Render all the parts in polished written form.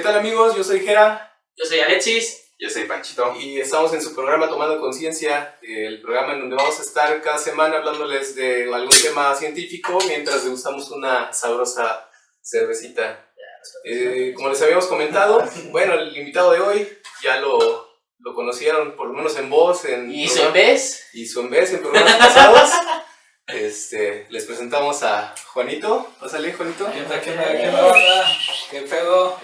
tal amigos? Yo soy Jera. Yo soy Alexis. Yo soy Panchito. Y estamos en su programa Tomando Conciencia, el programa en donde vamos a estar cada semana hablándoles de algún tema científico mientras degustamos una sabrosa cervecita. Como les habíamos comentado, bueno, el invitado de hoy ya lo conocieron por lo menos en voz. ¿Y su en vez? Y su en vez en programas pasados. Les presentamos a Juanito. Pásale, Juanito. ¿Qué onda? ¿Qué pedo?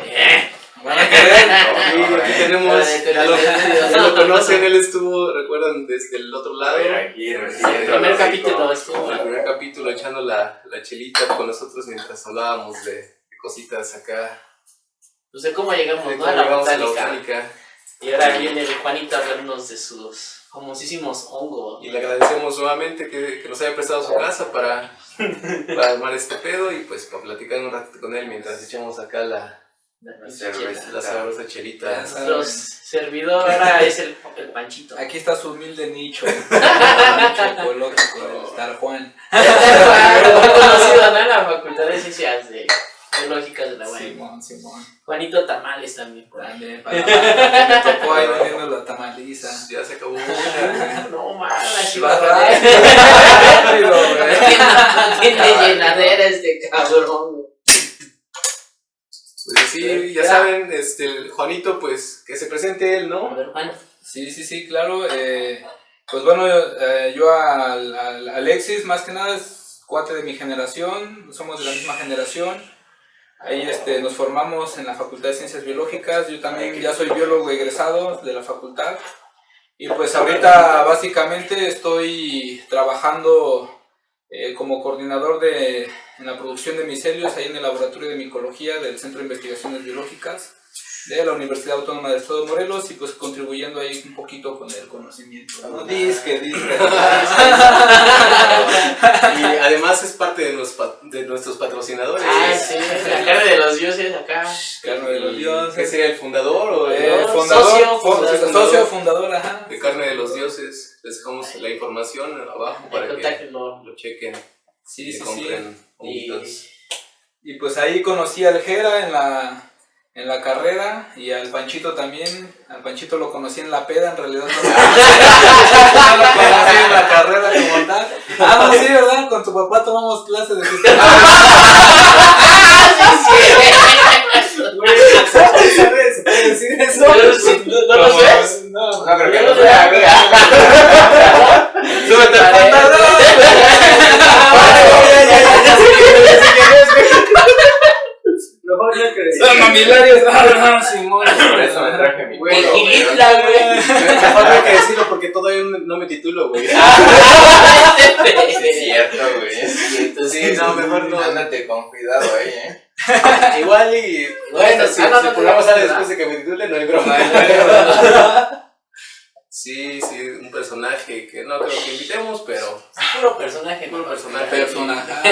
¿Van a querer? Y aquí tenemos, ya lo conocen, él estuvo, recuerdan, desde el otro lado. El primer capítulo estuvo. El primer capítulo echando la chelita con nosotros mientras hablábamos de cositas acá. No sé cómo llegamos, De ¿no? cómo A la llegamos a la botánica. botánica. Y ahora viene el Juanito a hablarnos de sus famosísimos hongos. Y le agradecemos nuevamente que nos haya prestado su casa para armar este pedo y pues para platicar un ratito con él mientras echamos acá la sabrosa chelita. Nuestro servidor ahora es el Panchito. Aquí está su humilde nicho. Nicho ecológico del Star Juan. Muy conocido, ¿no? En la Facultad de Ciencias Biológicas de la UAM. Simón. Juanito Tamales también. Por ahí. Dale, me tocó ahí vendiendo la tamaliza. Ya se acabó. No mames, Va la rápido, güey. No tiene llenadera este cabrón, güey. Pues sí, ya saben, el Juanito, pues que se presente él, A ¿no? ver, Juan. Sí, claro. Pues bueno, yo al Alexis, más que nada, es cuate de mi generación, somos de la misma generación. Ahí nos formamos en la Facultad de Ciencias Biológicas. Yo también ya soy biólogo egresado de la facultad. Y pues ahorita básicamente estoy trabajando como coordinador en la producción de micelios ahí en el Laboratorio de Micología del Centro de Investigaciones Biológicas de la Universidad Autónoma del Estado de Morelos y pues contribuyendo ahí un poquito con el conocimiento. No, disque. Y además es parte de nuestros patrocinadores. Ah, sí, la carne de los dioses acá. Carne de los dioses. ¿Qué sería el fundador o Socio fundador, ajá. de Carne de los Dioses? Les dejamos la información abajo para que Contáctenlo. lo chequen Sí, y compren Y- honguitos. Y pues ahí conocí al Jera en la carrera y al Panchito también. Al Panchito lo conocí en la peda, en realidad no lo conocí en la carrera como tal. Ah, no, sí, ¿verdad? Con tu papá tomamos clases de física. ¿Sabes? ¿Puedes decir eso? ¿No lo sabes? No, No creo que Yo no no sea. súbete al pantalón. Son mamilarios. Simón. Por eso me traje mi Güey, culo, El güey. Gilitla, güey. Mejor no hay que decirlo porque todavía no me titulo, güey. Sí, es cierto, güey. Entonces, Sí, no, mejor no. Ándate con cuidado ahí, Igual y... Bueno, si no, el no, programa no, sale no. después de que me titule, no hay broma. Sí, un personaje que no creo que invitemos, pero... puro personaje. Puro personaje. Personajazo.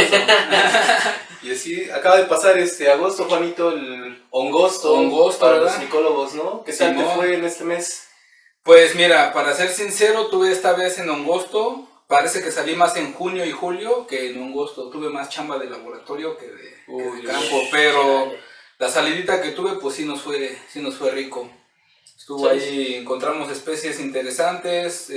Y así, acaba de pasar agosto, Juanito, el hongosto para ¿verdad? los psicólogos, ¿no? ¿Qué tal te Simón. fue en este mes? Pues mira, para ser sincero, tuve esta vez en agosto. Parece que salí más en junio y julio que en agosto. Tuve más chamba de laboratorio que de campo, pero la salidita que tuve, pues sí nos fue rico. Estuvo ahí, encontramos especies interesantes,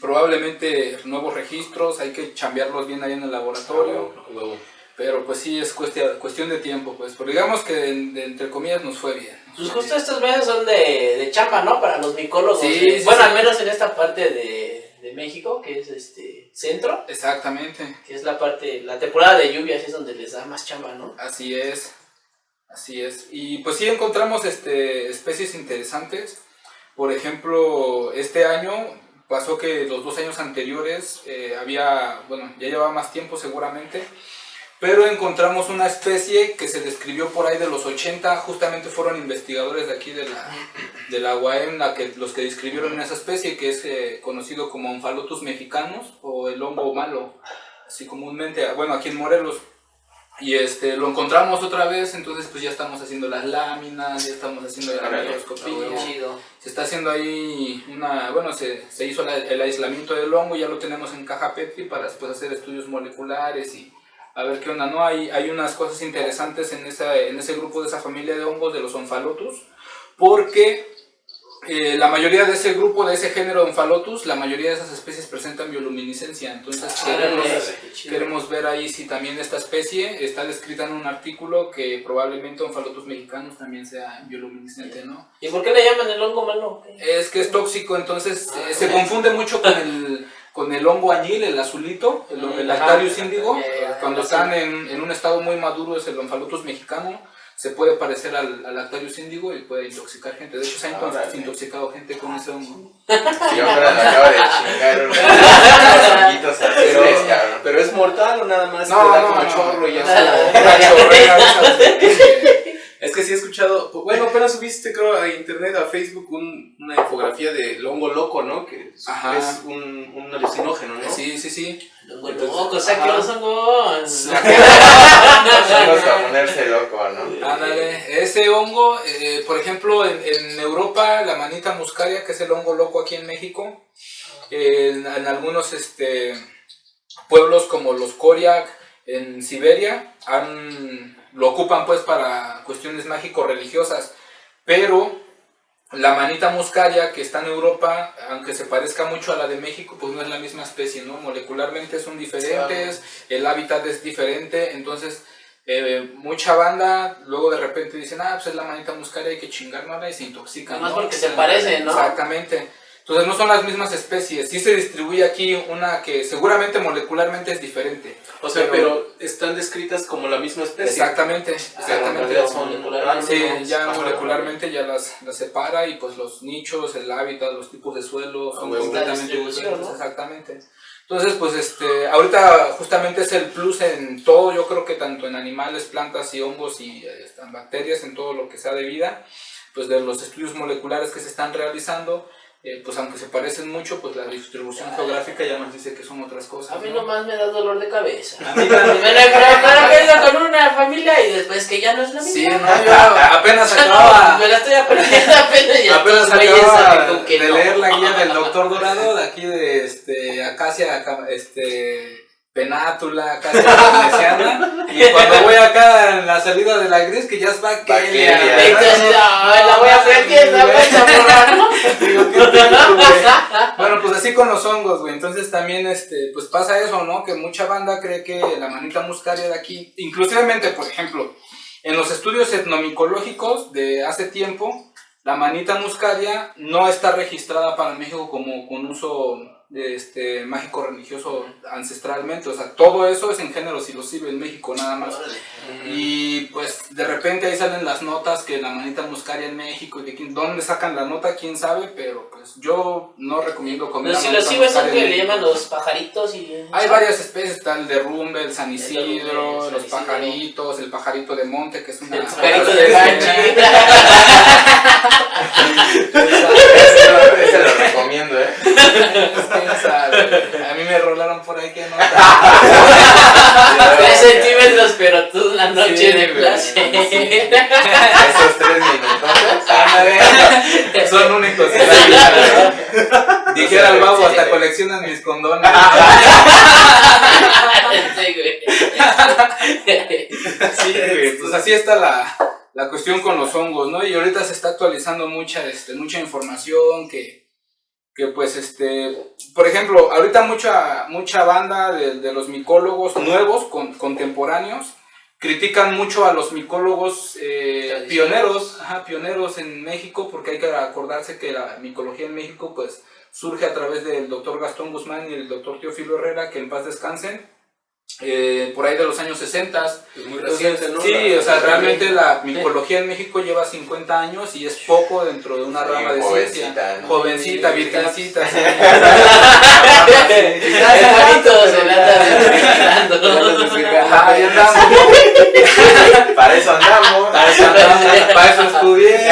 probablemente nuevos registros, hay que chambearlos bien ahí en el laboratorio. Huevo. Pero pues sí, es cuestión de tiempo, pues. Pero digamos que entre comillas nos fue bien. Pues justo estos meses son de chamba, ¿no? Para los micólogos. Sí, Bueno, sí. al menos en esta parte de México, que es centro, Exactamente, que es la temporada de lluvias es donde les da más chamba, ¿no? así es. Y pues sí encontramos especies interesantes. Por ejemplo, este año pasó que los 2 años anteriores ya llevaba más tiempo seguramente, pero encontramos una especie que se describió por ahí de los 80, justamente fueron investigadores de aquí de la UAM los que describieron esa especie, que es conocido como Omphalotus mexicanus o el hongo malo, así comúnmente, bueno, aquí en Morelos. Y lo encontramos otra vez, entonces pues ya estamos haciendo las láminas, ya estamos haciendo la microscopía. Chido. Se está haciendo ahí se hizo el aislamiento del hongo, ya lo tenemos en caja Petri para después hacer estudios moleculares y a ver qué onda, ¿no? Hay unas cosas interesantes en ese grupo de esa familia de hongos de los Omphalotus, porque la mayoría de ese grupo, de ese género de Omphalotus, la mayoría de esas especies presentan bioluminiscencia. Entonces queremos ver ahí si también esta especie está descrita en un artículo que probablemente Omphalotus mexicanos también sea bioluminiscente, ¿no? ¿Y por qué le llaman el hongo malo? Es que es tóxico, entonces se confunde mucho con el hongo añil, el azulito, el Actarius índigo. Cuando están en un estado muy maduro es el Omphalotus mexicano. Se puede parecer al Actarius índigo y puede intoxicar gente. De hecho, se ha intoxicado gente con ese hongo. Yo ahora me acabo de chingar unos honguitos azules, cabrón. ¿Pero es mortal o nada más? No, te da no, como no. chorro y ya Una chorrera de esas. Es que sí he escuchado, bueno, apenas subiste creo a internet, a Facebook, una infografía del hongo loco, ¿no? Que Ajá. es un alucinógeno, ¿no? Sí, sí, sí. El hongo loco, saque los hongos. Son los para ponerse loco, ¿no? Ándale, ese hongo, por ejemplo, en Europa, la manita muscaria, que es el hongo loco aquí en México, en algunos pueblos como los Koryak, en Siberia, lo ocupan pues para cuestiones mágico-religiosas, pero la manita muscaria que está en Europa, aunque se parezca mucho a la de México, pues no es la misma especie, ¿no? Molecularmente son diferentes, el hábitat es diferente, entonces mucha banda luego de repente dicen, pues es la manita muscaria, hay que chingárnosla, y se intoxican, Nomás ¿no? porque se parecen, ¿no? Exactamente. Entonces no son las mismas especies, sí se distribuye aquí una que seguramente molecularmente es diferente. O sea, pero están descritas como la misma especie. Exactamente, Pero en exactamente. realidad son Sí, ya Ajá. molecularmente ya las separa y pues los nichos, el hábitat, los tipos de suelo son bueno. completamente La distribución, diferentes, ¿no? exactamente. Entonces pues ahorita justamente es el plus en todo, yo creo que tanto en animales, plantas y hongos y en bacterias, en todo lo que sea de vida, pues de los estudios moleculares que se están realizando, pues aunque se parecen mucho, pues la distribución geográfica ya nos dice que son otras cosas. A mí ¿no? nomás me da dolor de cabeza. A mí también. Me la he con una familia y después que ya no es la Sí, misma. no, yo apenas acababa... Me la estoy aprendiendo apenas y Apenas estos güeyes acababa saben con que de no. leer la guía del doctor Dorado, de aquí de Acacia, Penátula, Acacia veneciana, y cuando voy acá en la salida de la gris, que ya es Bacteria. Bacteria. Entonces, la voy aprendiendo, ¿no? Digo, ¿qué pedo, güey? Bueno, pues así con los hongos, güey. Entonces también, pues pasa eso, ¿no? Que mucha banda cree que la manita muscaria de aquí, inclusivemente, por ejemplo, en los estudios etnomicológicos de hace tiempo, la manita muscaria no está registrada para México como con uso mágico religioso ancestralmente, o sea, todo eso es en género psilocibe en México nada más. Y pues de repente ahí salen las notas que la manita muscaria en México, y de dónde sacan la nota, quién sabe, pero pues yo no recomiendo comer Los la manita silosibes son muscaria que en le llaman México. los pajaritos y... Hay varias especies, está el derrumbe, el San Isidro, derrumbe, el San los Isidro. pajaritos, el pajarito de monte, que es una... El pajarito de Banshee. Ese lo recomiendo, ¿Quién sabe? A mí me rolaron por ahí que no. 3 centímetros, pero toda la noche Sí, de güey, placer. Esos 3 minutos. Ándale, son únicos en la vida, ¿no? Dijera el babo, hasta coleccionan mis condones. Sí, güey. Sí, güey, pues así está la cuestión con los hongos, ¿no? Y ahorita se está actualizando mucha información que pues, por ejemplo, ahorita mucha banda de los micólogos nuevos, contemporáneos, critican mucho a los micólogos pioneros en México, porque hay que acordarse que la micología en México, pues, surge a través del doctor Gastón Guzmán y el doctor Teófilo Herrera, que en paz descansen, por ahí de los años 60. Es muy reciente, ¿no? Sí, o sea, realmente la micología en México lleva 50 años y es poco dentro de una rama de ciencia. ¿No? Jovencita, virgencita. Sí. El bonito se la anda desfilando. Ahí andamos. Para eso andamos. Para eso estudié.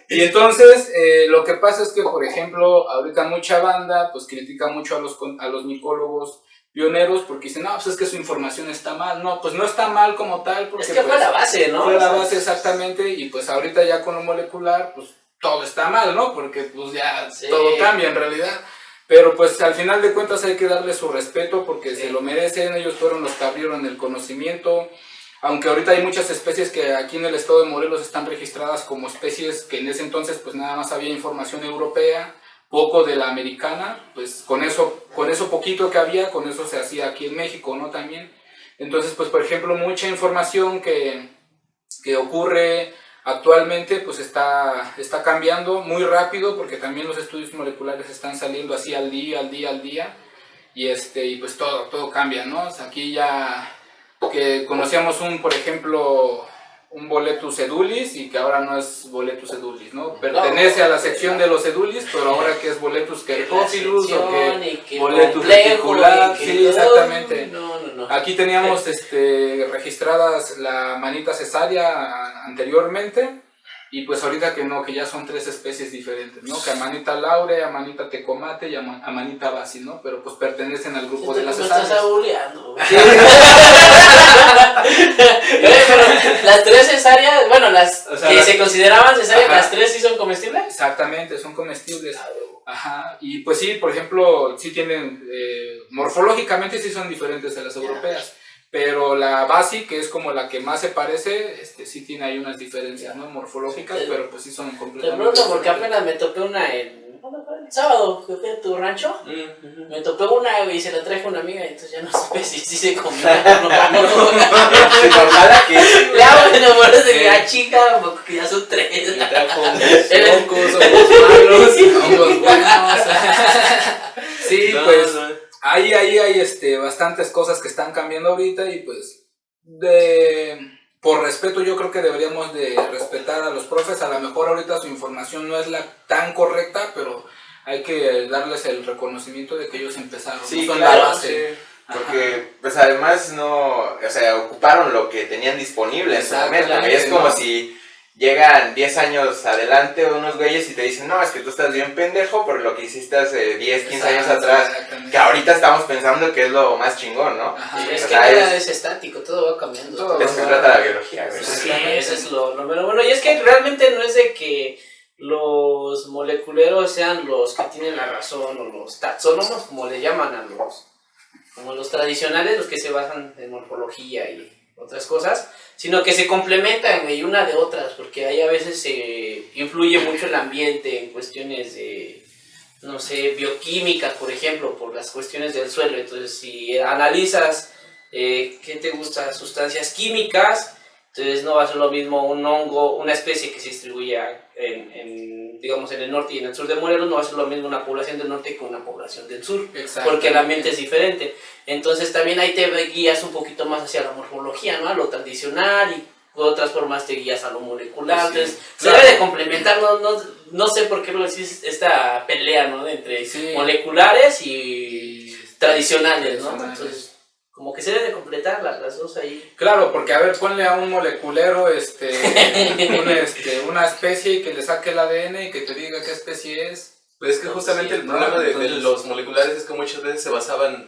Y entonces, lo que pasa es que, por ejemplo, ahorita mucha banda pues critica mucho a los micólogos pioneros porque dicen, no, pues es que su información está mal. No, pues no está mal como tal, porque Es que fue pues, la base, ¿no? fue la base exactamente, y pues ahorita ya con lo molecular, pues todo está mal, ¿no? Porque pues ya Sí. todo cambia en realidad. Pero pues al final de cuentas hay que darle su respeto porque se lo merecen, ellos fueron los que abrieron el conocimiento. Aunque ahorita hay muchas especies que aquí en el estado de Morelos están registradas como especies que en ese entonces pues nada más había información europea, poco de la americana, pues con eso poquito que había, con eso se hacía aquí en México, ¿no? También. Entonces pues por ejemplo mucha información que ocurre actualmente pues está cambiando muy rápido porque también los estudios moleculares están saliendo así al día, y pues todo cambia, ¿no? O sea, aquí ya que conocíamos por ejemplo, un Boletus edulis y que ahora no es Boletus edulis, ¿no? Pertenece a la sección de los edulis, pero ahora que es Boletus quercófilus o que Boletus reticulata, sí, exactamente. No. Aquí teníamos registradas la manita cesárea anteriormente y pues ahorita que ya son 3 especies diferentes, ¿no? Que Amanita laure, Amanita tecomate y Amanita basi, ¿no? Pero pues pertenecen al grupo de las cesáreas. Estás abuleando. Pero las 3 cesáreas, bueno, las que se consideraban cesáreas, las 3 sí son comestibles. Exactamente, son comestibles. Ajá, y pues sí, por ejemplo, sí tienen, morfológicamente sí son diferentes de las europeas, pero la basi, que es como la que más se parece, sí tiene ahí unas diferencias, ¿no? Morfológicas, pero pues sí son completamente diferentes. Porque apenas me topé una el sábado que fui a tu rancho, me topé una y se la traje a una amiga, entonces ya no supe si se comió o no. Ojalá que sí, güey. Ya, bueno, por eso que la chica, porque ya son 3. Me trajo unos pocos, ojos malos, hongos buenos. Sí, no, pues no. ahí hay bastantes cosas que están cambiando ahorita y pues por respeto yo creo que deberíamos de respetar a los profes. A lo mejor ahorita su información no es la tan correcta, pero hay que darles el reconocimiento de que ellos empezaron. Sí, son claro, la base. sí. Porque pues además ocuparon lo que tenían disponible en su momento. Y es como si llegan 10 años adelante unos güeyes y te dicen, no, es que tú estás bien pendejo por lo que hiciste hace 10, 15 años atrás, que ahorita estamos pensando que es lo más chingón, ¿no? Ajá, es que nada es estático, todo va cambiando. Todo de eso se trata la biología, güey. Sí, eso es lo bueno. Y es que realmente no es de que los moleculeros sean los que tienen la razón o los taxónomos, como le llaman como los tradicionales, los que se basan en morfología y otras cosas, sino que se complementan y una de otras, porque ahí a veces se influye mucho el ambiente en cuestiones de, no sé, bioquímicas, por ejemplo, por las cuestiones del suelo. Entonces, si analizas, ¿qué te gusta? Sustancias químicas, entonces no va a ser lo mismo un hongo, una especie que se distribuye digamos, en el norte y en el sur de Morelos, no va a ser lo mismo una población del norte que una población del sur, porque el ambiente es diferente. Entonces también ahí te guías un poquito más hacia la morfología, ¿no? A lo tradicional, y de otras formas te guías a lo molecular. Sí, entonces claro, debe de complementar, no sé por qué lo decís, esta pelea, ¿no? Entre moleculares y tradicionales, ¿no? Entonces como que se debe de completar las dos ahí. Claro, porque a ver, ponle a un moleculero una especie y que le saque el ADN y que te diga qué especie es. Pues es que justamente el problema de los moleculares es que muchas veces se basaban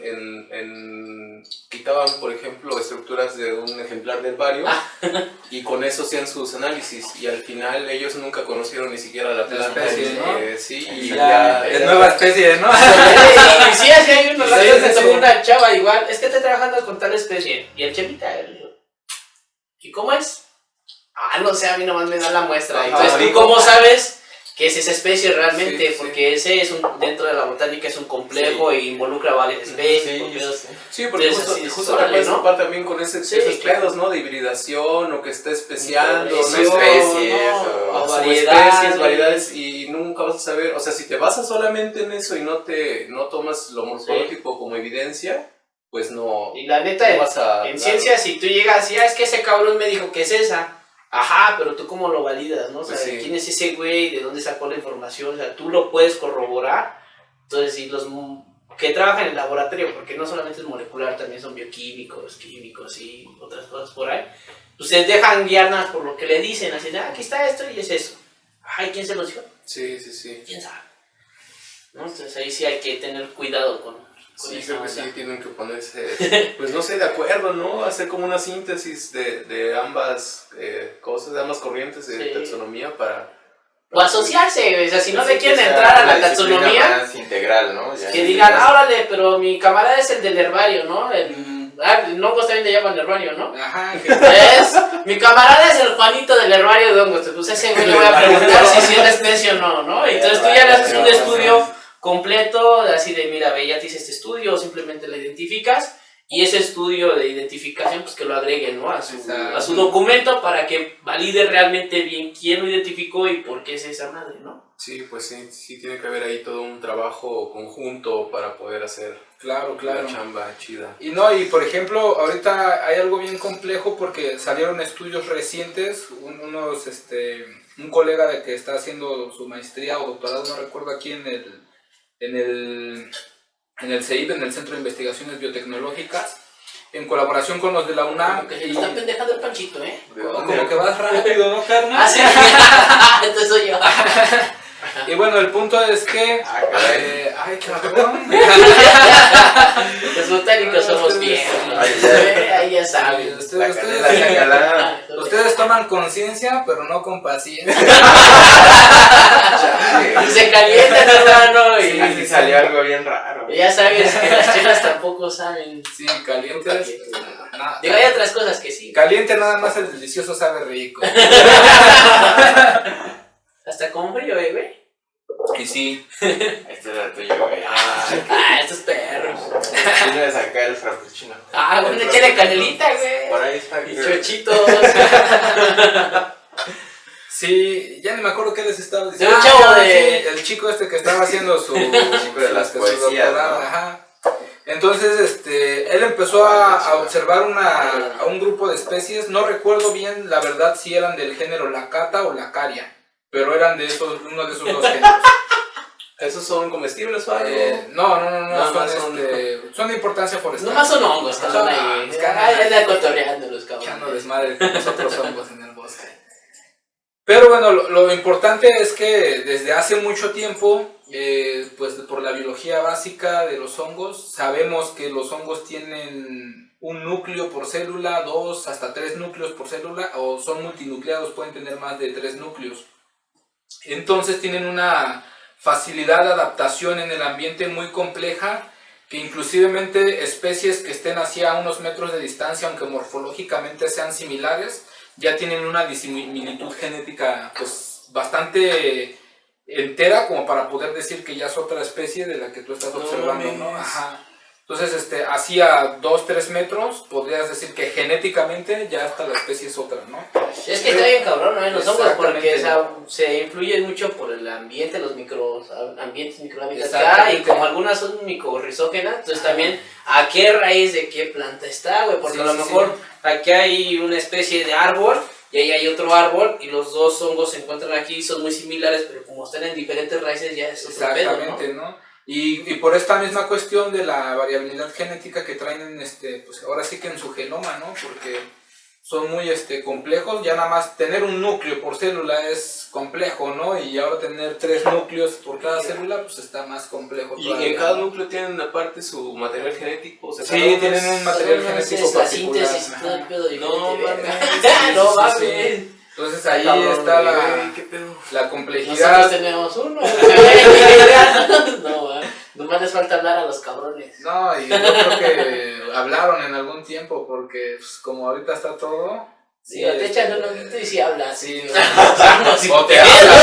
quitaban, por ejemplo, estructuras de un ejemplar del bario y con eso hacían sus análisis y al final ellos nunca conocieron ni siquiera la planta. Especie, ¿no? Sí, y es nueva especie, ¿no? Y sí, así hay uno, me tocó una chava igual, es que estoy trabajando con tal especie, y el chevita, ¿y cómo es? No sé, a mí nomás me dan la muestra. Entonces, ¿tú cómo sabes que es esa especie realmente? Porque ese es dentro de la botánica es un complejo e involucra varias especies. Porque justo la puedes ocupar también con esos pedos, ¿no? De hibridación o que está especiando, o variedades, y nunca vas a saber, o sea, si te basas solamente en eso y no tomas lo morfológico como evidencia, pues no. Y la neta, en ciencia, si tú llegas y es que ese cabrón me dijo que es esa. Ajá, pero tú cómo lo validas, ¿no? O sea, ¿quién es ese güey? ¿De dónde sacó la información? O sea, tú lo puedes corroborar. Entonces, si los que trabajan en el laboratorio, porque no solamente es molecular, también son bioquímicos, químicos y otras cosas por ahí, pues se dejan guiar nada por lo que le dicen, así, aquí está esto y es eso. Ay, ¿quién se lo dijo? Sí. ¿Quién sabe? ¿No? Entonces ahí sí hay que tener cuidado con creo que sí, tienen que ponerse, pues no sé, de acuerdo, ¿no? Hacer como una síntesis de ambas cosas, de ambas corrientes de taxonomía para O asociarse, güey. O sea, si no Pues le sí, quieren que sea entrar a una la disciplina taxonomía, más integral, ¿no? Ya que en digan, este caso. órale, pero mi camarada es el del herbario, ¿no? El hongos también le llaman herbario, ¿no? Ajá, Mi camarada es el Juanito del herbario de hongos. Pues ese güey le voy a preguntar si es la especie o no, ¿no? Entonces tú ya le haces un estudio completo, así de, mira, ve, ya te hice este estudio, o simplemente la identificas, y ese estudio de identificación, pues que lo agreguen, ¿no? A su documento para que valide realmente bien quién lo identificó y por qué es esa madre, ¿no? Sí, pues sí tiene que haber ahí todo un trabajo conjunto para poder hacer claro. la chamba chida. Y no, y por ejemplo, ahorita hay algo bien complejo porque salieron estudios recientes, un colega de que está haciendo su maestría o doctorado, no recuerdo, aquí en el CEIB, en el Centro de Investigaciones Biotecnológicas, en colaboración con los de la UNAM. Como que se le está pendejando el Panchito, ¿eh? Como que vas rápido, ¿no, carnal? Ah, sí. Entonces soy yo. Y bueno, el punto es que... ay, cabrón. Los botánicos somos viejos. Ahí ya saben. Ustedes toman conciencia, pero no con paciencia. Se calientan, hermano. Sí, Y salió algo bien raro. ya sabes que las chicas tampoco saben. Sí, calientes. Digo, hay otras cosas que sí. Caliente nada más, el delicioso sabe rico. Hasta con frío, güey. Y sí. Este era tuyo, güey. Estos perros. Tiene de sacar el frappuccino. Bueno, échale canelita, Por güey. ahí está. Y chochitos. Sí, ya ni me acuerdo qué les estaba diciendo. De un chavo sí, de... el chico que estaba haciendo su... chico de las su poesías, doctorado, ¿no? ajá. Entonces, él empezó a observar a un grupo de especies, no recuerdo bien, la verdad, si eran del género Lacata o Lacaria, pero eran uno de esos dos géneros. ¿Esos son comestibles o algo? No, son de importancia forestal. Nomás son hongos, cabrón, ahí. Anda cotorreando los cabrones. Echando desmadre con nosotros hongos en el bosque. Pero bueno, lo importante es que desde hace mucho tiempo, pues por la biología básica de los hongos, sabemos que los hongos tienen un núcleo por célula, 2 hasta 3 núcleos por célula, o son multinucleados, pueden tener más de 3 núcleos. Entonces tienen una facilidad de adaptación en el ambiente muy compleja, que inclusivemente especies que estén hacia unos metros de distancia, aunque morfológicamente sean similares, ya tienen una disimilitud genética pues bastante entera como para poder decir que ya es otra especie de la que tú estás observando, ¿no? Ajá. Entonces, hacia 2-3 metros podrías decir que genéticamente ya hasta la especie es otra, ¿no? Es que está bien cabrón, ¿no? En los hongos, porque o sea, se influyen mucho por el ambiente, los ambientes microhábitats que hay, y como algunas son micorrizógenas, entonces también a qué raíz de qué planta está, güey, porque a lo mejor aquí hay una especie de árbol y ahí hay otro árbol y los dos hongos se encuentran aquí, son muy similares, pero como están en diferentes raíces ya es otro pedo, ¿no? Y por esta misma cuestión de la variabilidad genética que traen, pues ahora sí que en su genoma, ¿no? Porque son muy complejos, ya nada más tener un núcleo por célula es complejo, ¿no? Y ahora tener 3 núcleos por cada célula, pues está más complejo. ¿Y en cada núcleo tienen aparte su material genético? O sea, sí, tienen un material genético la particular. síntesis y todo el pedo No mames. Entonces ahí está la complejidad. Nosotros tenemos uno. No, nomás les falta hablar a los cabrones. No, y yo creo que hablaron en algún tiempo, porque pues, como ahorita está todo. Sí, o te echan un ojito y si hablas. Sí, o te hablan.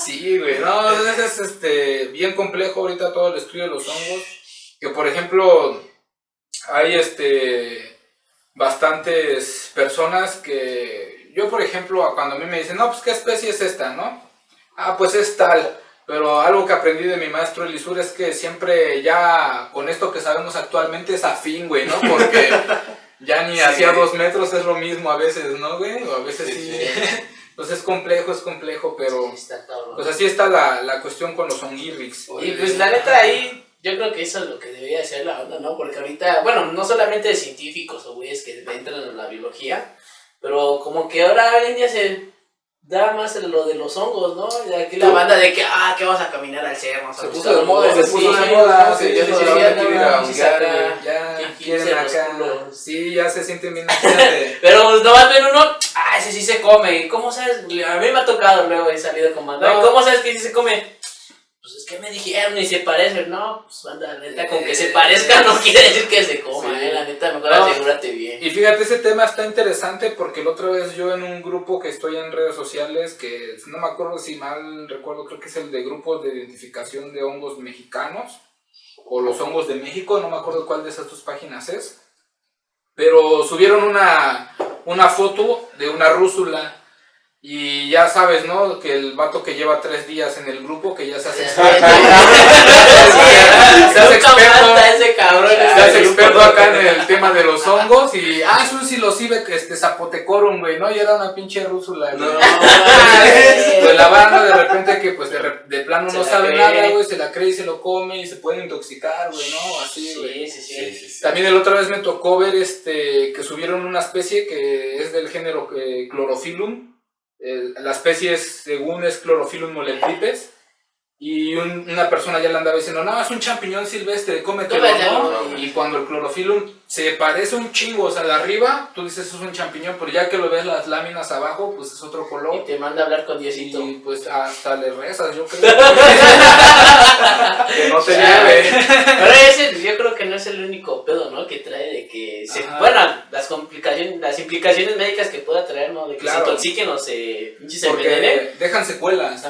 Sí, güey. No, entonces es bien complejo ahorita todo el estudio de los hongos. Que por ejemplo, hay bastantes personas que yo, por ejemplo, cuando a mí me dicen, no, pues qué especie es esta, ¿no? Ah, pues es tal. Pero algo que aprendí de mi maestro Elisur es que siempre ya con esto que sabemos actualmente es afín, güey, ¿no? Porque ya ni hacia 2 metros es lo mismo a veces, ¿no, güey? O a veces sí. Entonces es complejo, pero pues así está la cuestión con los honguirrix. Y pues la neta ahí, yo creo que eso es lo que debería ser la onda, ¿no? Porque ahorita, bueno, no solamente de científicos o güeyes que entran en la biología, pero como que ahora hoy en día da más lo de los hongos, ¿no? Y aquí la banda de que, que vas a caminar al cerro. Se puso de moda, ya quieren acá. Sí, ya se sienten bien. Pero pues nomás ven uno, ese sí se come. ¿Cómo sabes? A mí me ha tocado luego, he salido con banda. ¿Cómo sabes que sí se come? Pues es que me dijeron y se parecen. No, pues banda, la neta, con que se parezca no quiere decir que se coma, la neta, mejor asegúrate bien. Y fíjate, ese tema está interesante porque la otra vez yo en un grupo que estoy en redes sociales, que no me acuerdo si mal recuerdo, creo que es el de grupos de identificación de hongos mexicanos, o los hongos de México, no me acuerdo cuál de esas dos páginas es, pero subieron una foto de una rúsula. Y ya sabes, ¿no? Que el vato que lleva 3 días en el grupo, que ya se hace experto. Se hace experto acá en el tema de los hongos. Y, es un psilocibe zapotecorum, güey, ¿no? Y era una pinche rúsula, güey. No, pues la banda de repente que, pues, de plano no sabe nada, güey, se la cree y se lo come y se puede intoxicar, güey, ¿no? Así, güey. Sí. También la otra vez me tocó ver, que subieron una especie que es del género Chlorophyllum. La especie según es Chlorophyllum molectripes, y una persona ya le andaba diciendo, no, es un champiñón silvestre, cómetelo, ¿no? Y cuando el Chlorophyllum se parece un chingo, o sea, de arriba, tú dices es un champiñón, pero ya que lo ves las láminas abajo, pues es otro color. Y te manda a hablar con Diosito. Y pues hasta le rezas, yo creo. Que no te lleve. Pero ese, yo creo que no es el único pedo, ¿no? Que trae de que las implicaciones médicas que pueda traer, ¿no? De que se intoxiquen o se envenenen. Dejan secuelas.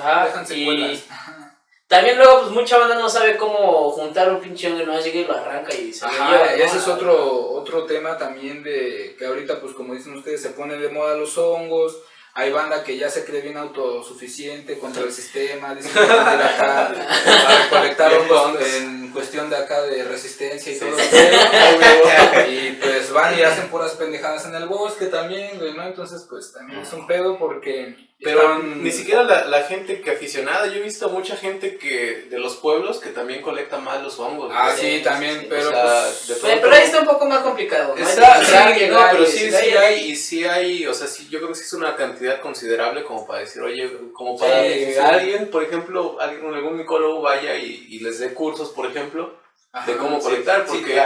También luego, pues, mucha banda no sabe cómo juntar un pinche hongo, no llega y lo arranca y se lo lleva, ¿no? Ese es otro tema también de que ahorita, pues, como dicen ustedes, se pone de moda los hongos. Hay banda que ya se cree bien autosuficiente contra el sistema, dicen que van a ir acá a recolectar hongos en cuestión de acá de resistencia y todo eso. Y pues van y hacen puras pendejadas en el bosque también, güey, ¿no? Entonces, pues, también es un pedo porque... Pero ni siquiera la gente que aficionada, yo he visto mucha gente que de los pueblos que también colecta más los hongos. Sí, también, pero o sea, pues... Pero ahí está un poco más complicado, ¿no? Pero sí hay, o sea, sí, yo creo que sí es una cantidad considerable como para decir, oye, como para que alguien, por ejemplo, algún micólogo vaya y les dé cursos, por ejemplo, de cómo colectar, porque...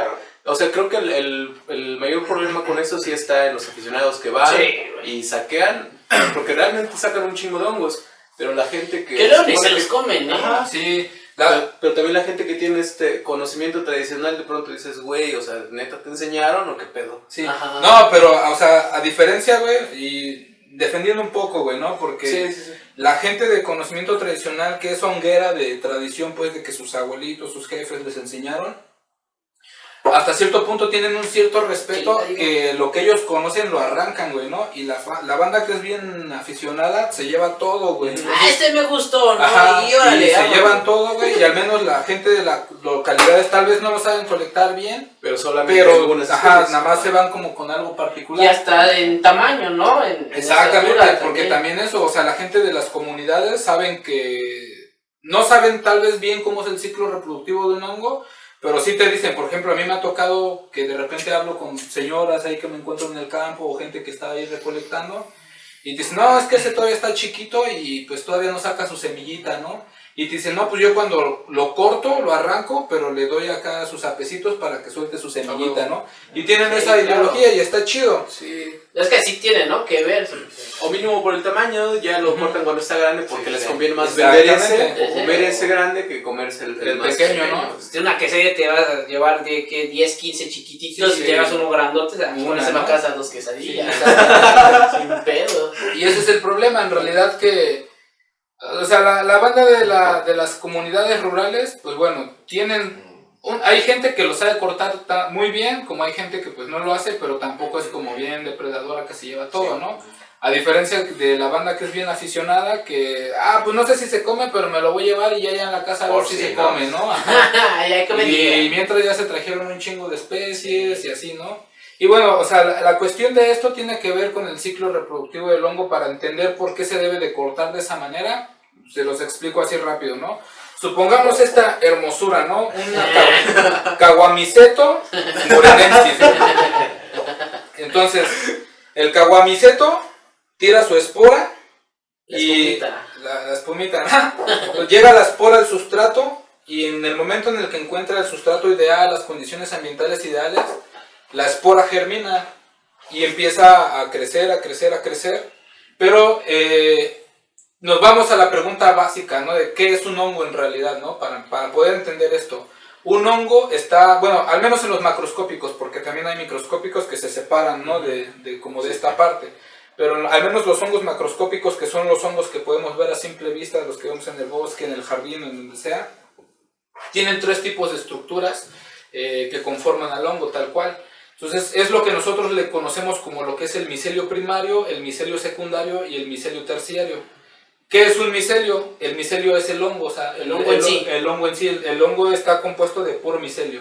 O sea, creo que el mayor problema con eso sí está en los aficionados que van y saquean, porque realmente sacan un chingo de hongos, pero la gente que... Que luego ni se los comen, ¿no? Sí. Pero también la gente que tiene este conocimiento tradicional, de pronto dices, güey, o sea, ¿neta te enseñaron o qué pedo? Sí. No, pero, o sea, a diferencia, güey, y defendiendo un poco, güey, ¿no? Porque la gente de conocimiento tradicional, que es honguera de tradición, pues, de que sus abuelitos, sus jefes les enseñaron, hasta cierto punto tienen un cierto respeto, que lo que ellos conocen lo arrancan, güey, ¿no? Y la banda que es bien aficionada se lleva todo, güey. Este me gustó, ¿no? Y órale, se llevan todo, güey, y al menos la gente de las localidades tal vez no lo saben colectar bien, pero solamente algunas nada más se van como con algo particular. Y hasta en tamaño, ¿no? Exactamente, porque también eso, o sea, la gente de las comunidades saben que no saben tal vez bien cómo es el ciclo reproductivo de un hongo, pero sí te dicen, por ejemplo, a mí me ha tocado que de repente hablo con señoras ahí que me encuentro en el campo o gente que está ahí recolectando y te dicen, no, es que ese todavía está chiquito y pues todavía no saca su semillita, ¿no? Y te dicen, no, pues yo cuando lo corto, lo arranco, pero le doy acá sus apecitos para que suelte su semillita, ¿no? Y tienen esa ideología y está chido. Sí. Es que sí tiene, ¿no? Que ver. O mínimo por el tamaño, ya lo cortan cuando está grande porque les conviene más vender ese, o comer ese grande que comerse el más pequeño, ¿no? De una quesadilla te vas a llevar de que 10, 15 chiquititos y te llevas uno grandote, se va a casa 2 quesadillas. Sin pedo. Y ese es el problema, en realidad que... O sea, la banda de las comunidades rurales, pues bueno, hay gente que lo sabe cortar muy bien, como hay gente que pues no lo hace, pero tampoco es como bien depredadora que se lleva todo, ¿no? A diferencia de la banda que es bien aficionada, que, pues no sé si se come, pero me lo voy a llevar y ya en la casa a ver si se come, ¿no? Y mientras ya se trajeron un chingo de especies y así, ¿no? Y bueno, o sea, la cuestión de esto tiene que ver con el ciclo reproductivo del hongo para entender por qué se debe de cortar de esa manera. Se los explico así rápido, ¿no? Supongamos esta hermosura, ¿no? Una Caguamiceto morenensis. Entonces, el Caguamiceto tira su espora La espumita. Pues llega la espora al sustrato y en el momento en el que encuentra el sustrato ideal, las condiciones ambientales ideales, la espora germina y empieza a crecer, a crecer, a crecer. Pero nos vamos a la pregunta básica, ¿no? De qué es un hongo en realidad, ¿no? Para poder entender esto. Un hongo está, bueno, al menos en los macroscópicos, porque también hay microscópicos que se separan, ¿no? Como de esta parte. Pero al menos los hongos macroscópicos, que son los hongos que podemos ver a simple vista, los que vemos en el bosque, en el jardín, en donde sea, tienen 3 tipos de estructuras que conforman al hongo, tal cual. Entonces es lo que nosotros le conocemos como lo que es el micelio primario, el micelio secundario y el micelio terciario. ¿Qué es un micelio? El micelio es el hongo, o sea, el hongo en sí. El hongo está compuesto de puro micelio,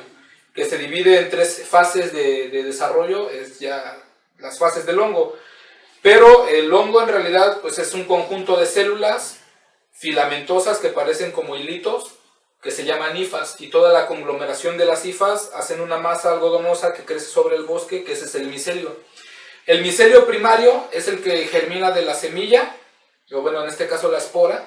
que se divide en 3 fases de desarrollo, es ya las fases del hongo. Pero el hongo en realidad pues es un conjunto de células filamentosas que parecen como hilitos, que se llaman hifas, y toda la conglomeración de las hifas hacen una masa algodonosa que crece sobre el bosque, que ese es el micelio. El micelio primario es el que germina de la semilla, o bueno, en este caso la espora,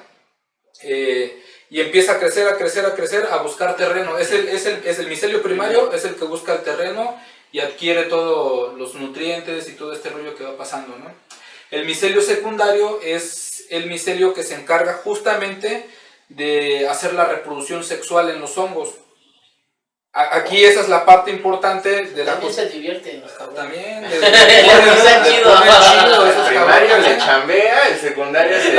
y empieza a crecer, a crecer, a crecer, a buscar terreno. Es el micelio primario, es el que busca el terreno y adquiere todos los nutrientes y todo este rollo que va pasando, ¿no? El micelio secundario es el micelio que se encarga justamente de hacer la reproducción sexual en los hongos. Aquí esa es la parte importante de la... También se divierten los cabrones. También. El primario le chambea, el secundario se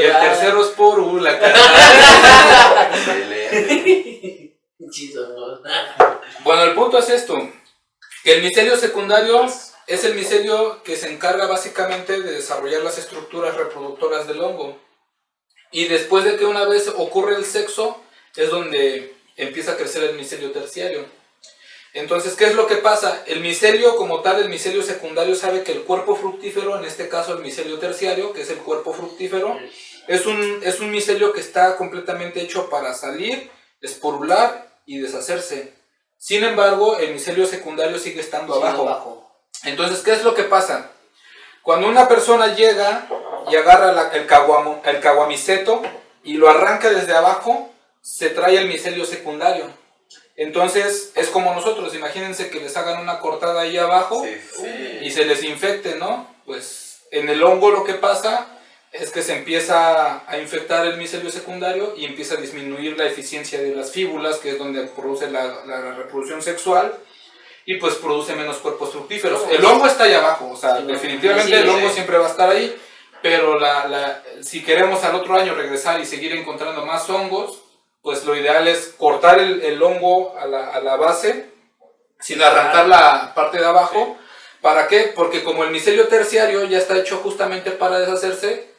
y el tercero es por la cara. Bueno, el punto es esto, que el micelio secundario es el micelio que se encarga básicamente de desarrollar las estructuras reproductoras del hongo. Y después de que una vez ocurre el sexo, es donde empieza a crecer el micelio terciario. Entonces, ¿qué es lo que pasa? El micelio como tal, el micelio secundario, sabe que el cuerpo fructífero, en este caso el micelio terciario, que es el cuerpo fructífero, es un micelio que está completamente hecho para salir, esporular y deshacerse. Sin embargo, el micelio secundario sigue estando abajo. Entonces, ¿qué es lo que pasa? Cuando una persona llega y agarra el caguamiceto y lo arranca desde abajo, se trae el micelio secundario. Entonces es como nosotros, imagínense que les hagan una cortada ahí abajo y se les infecte, ¿no? Pues en el hongo lo que pasa es que se empieza a infectar el micelio secundario y empieza a disminuir la eficiencia de las fíbulas, que es donde produce la reproducción sexual, y pues produce menos cuerpos fructíferos. El hongo está ahí abajo, o sea, definitivamente el hongo siempre va a estar ahí, pero si queremos al otro año regresar y seguir encontrando más hongos, pues lo ideal es cortar el hongo a la base, sin arrancar la parte de abajo. ¿Para qué? Porque como el micelio terciario ya está hecho justamente para deshacerse,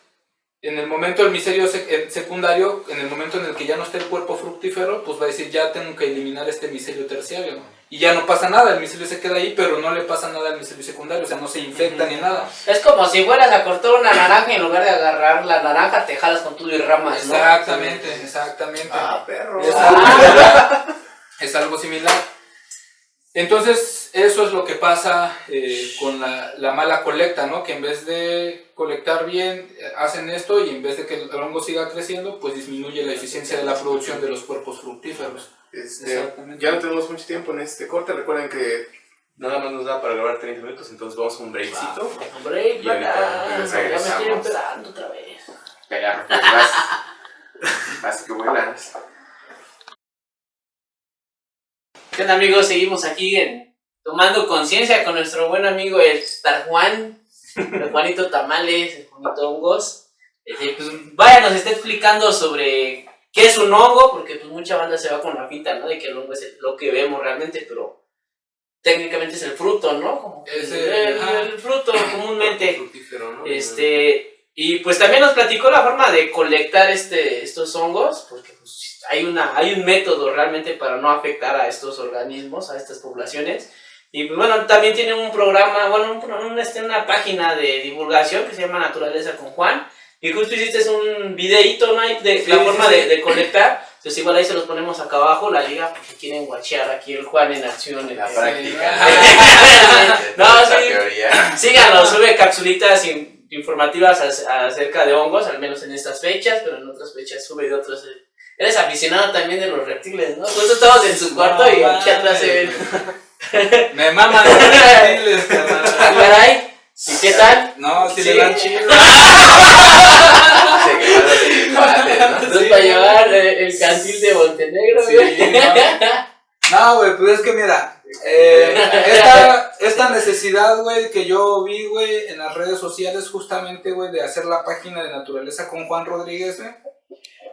en el momento del micelio secundario, en el momento en el que ya no esté el cuerpo fructífero, pues va a decir, ya tengo que eliminar este micelio terciario, ¿no? Y ya no pasa nada, el micelio se queda ahí, pero no le pasa nada al micelio secundario, o sea, no se infecta ni nada. Es como si fueras a cortar una naranja y en lugar de agarrar la naranja te jalas con tuyo y ramas, ¿no? Exactamente. Ah, perro. Es algo similar. Entonces, eso es lo que pasa con la mala colecta, ¿no? Que en vez de colectar bien, hacen esto, y en vez de que el hongo siga creciendo, pues disminuye la eficiencia de la producción de los cuerpos fructíferos. Ya no tenemos mucho tiempo en este corte. Recuerden que nada más nos da para grabar 30 minutos, entonces vamos a un breakcito. Un break, Y ahorita ya me regresamos. estoy empedando otra vez. Pero pues vas que vuelas. ¿Qué onda, amigos? Seguimos aquí tomando conciencia con nuestro buen amigo el Juan, el Juanito Tamales, el Juanito Hongos. Pues vaya, nos está explicando sobre qué es un hongo, porque pues mucha banda se va con la pinta, ¿no? De que el hongo es lo que vemos realmente, pero técnicamente es el fruto, ¿no? Como Es el fruto comúnmente. Fructífero, ¿no? Y pues también nos platicó la forma de colectar estos hongos, porque pues, hay un método realmente para no afectar a estos organismos, a estas poblaciones. Y pues bueno, también tiene un programa, bueno, una página de divulgación que se llama Naturaleza con Juan. Y justo hiciste un videíto, ¿no? De la forma de colectar. Entonces igual ahí se los ponemos acá abajo, la liga, porque quieren guachear aquí el Juan en acción. La Sí. práctica. No, Esa sí. teoría. Síganlo, sube capsulitas informativas acerca de hongos, al menos en estas fechas, pero en otras fechas sube de otros. Eres aficionado también de los reptiles, ¿no? Nosotros estamos en su cuarto y aquí atrás se ven. Me maman los reptiles, Ah, carnal. caray. ¿Y qué tal? No, si Sí. le dan chido. Se quemaron los cuates, ¿no? Entonces Sí. para llevar el cantil de Montenegro, Sí, güey. No, güey, pues es que mira, esta necesidad, güey, que yo vi, güey, en las redes sociales justamente, güey, de hacer la página de naturaleza con Juan Rodríguez, güey,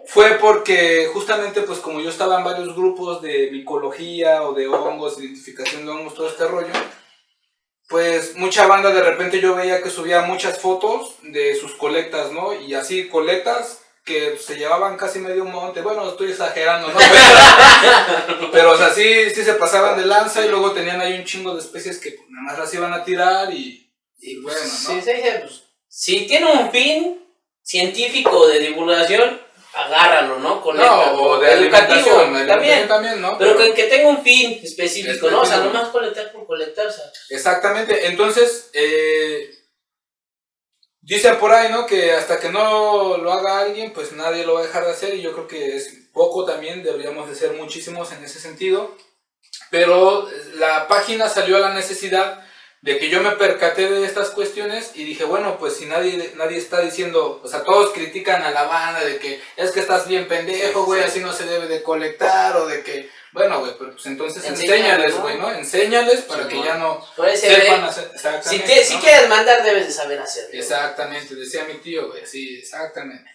fue porque justamente, pues como yo estaba en varios grupos de micología o de hongos, identificación de hongos, todo este rollo, pues mucha banda de repente yo veía que subía muchas fotos de sus colectas, ¿no? Y así colectas que se llevaban casi medio monte, bueno, estoy exagerando, ¿no? Pero o sea, sí se pasaban de lanza y luego tenían ahí un chingo de especies que pues, nada más las iban a tirar y bueno, ¿no? Sí, pues, si tiene un fin científico de divulgación, agárralo, ¿no? Conéctalo. No, o de educativo alimentación también, ¿no? Pero que tenga un fin específico, ¿no? O sea, no Específico. más colectar por colectar, o sea. Exactamente, entonces, dicen por ahí, ¿no? Que hasta que no lo haga alguien, pues nadie lo va a dejar de hacer y yo creo que es poco también, deberíamos de ser muchísimos en ese sentido. Pero la página salió a la necesidad de que yo me percaté de estas cuestiones y dije, bueno, pues si nadie está diciendo, o sea, todos critican a la banda de que es que estás bien pendejo, güey, así no se debe de colectar o de que, bueno, güey, pues entonces enséñales, güey, ¿no? Enséñales para que ya no Puede ser, sepan hacer, exactamente, si ¿no? quieres mandar, debes de saber hacerlo. Exactamente, decía mi tío, güey, sí, exactamente.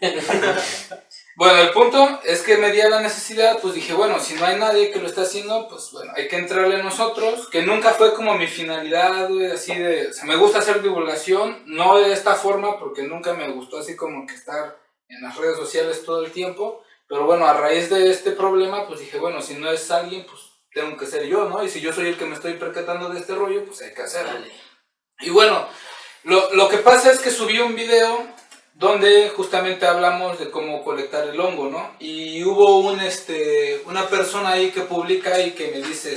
Bueno, el punto es que me di a la necesidad, pues dije, bueno, si no hay nadie que lo está haciendo, pues bueno, hay que entrarle nosotros, que nunca fue como mi finalidad, güey, así de, o sea, me gusta hacer divulgación, no de esta forma, porque nunca me gustó así como que estar en las redes sociales todo el tiempo, pero bueno, a raíz de este problema, pues dije, bueno, si no es alguien, pues tengo que ser yo, ¿no? Y si yo soy el que me estoy percatando de este rollo, pues hay que hacerlo. Dale. Y bueno, lo que pasa es que subí un video donde justamente hablamos de cómo colectar el hongo, ¿no? Y hubo una persona ahí que publica y que me dice,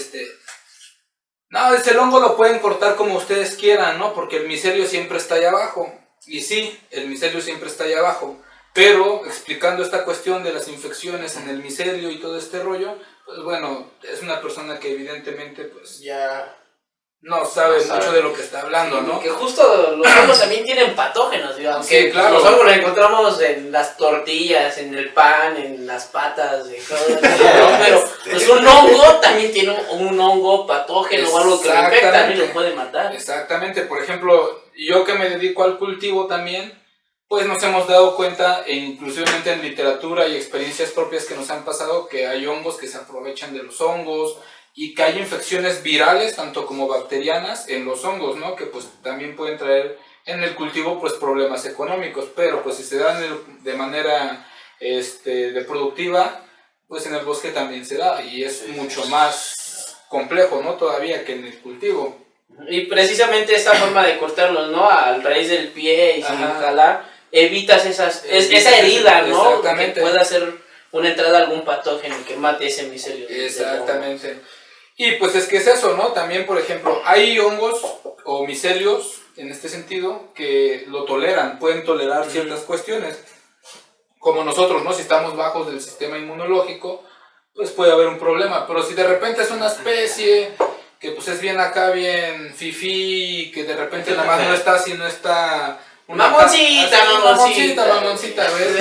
no, el hongo lo pueden cortar como ustedes quieran, ¿no? Porque el micelio siempre está allá abajo. Y sí, el micelio siempre está allá abajo. Pero explicando esta cuestión de las infecciones en el micelio y todo este rollo, pues bueno, es una persona que evidentemente pues Ya. no sabe mucho de lo que está hablando, ¿no? Que justo los hongos también tienen patógenos, digo, aunque Sí, claro. los hongos los encontramos en las tortillas, en el pan, en las patas, de todo eso, ¿no? Pero pues un hongo también tiene un hongo patógeno o algo que lo infecta, también lo puede matar. Exactamente, por ejemplo, yo que me dedico al cultivo también, pues nos hemos dado cuenta, e inclusivamente en literatura y experiencias propias que nos han pasado, que hay hongos que se aprovechan de los hongos y que hay infecciones virales, tanto como bacterianas, en los hongos, ¿no? Que pues también pueden traer en el cultivo pues problemas económicos, pero pues si se dan de manera de productiva, pues en el bosque también se da y es mucho más complejo, ¿no? Todavía que en el cultivo. Y precisamente esta forma de cortarlos, ¿no? Al raíz del pie y sin jalar, evitas esa herida, ¿no? Exactamente. Que pueda hacer una entrada a algún patógeno que mate ese micelio. Exactamente. Y pues es que es eso, ¿no? También, por ejemplo, hay hongos o micelios, en este sentido, que lo toleran, pueden tolerar ciertas cuestiones. Como nosotros, ¿no? Si estamos bajos del sistema inmunológico, pues puede haber un problema. Pero si de repente es una especie que pues es bien acá, bien fifí, que de repente nada más no está, si no está... Mamoncita, ¿ves?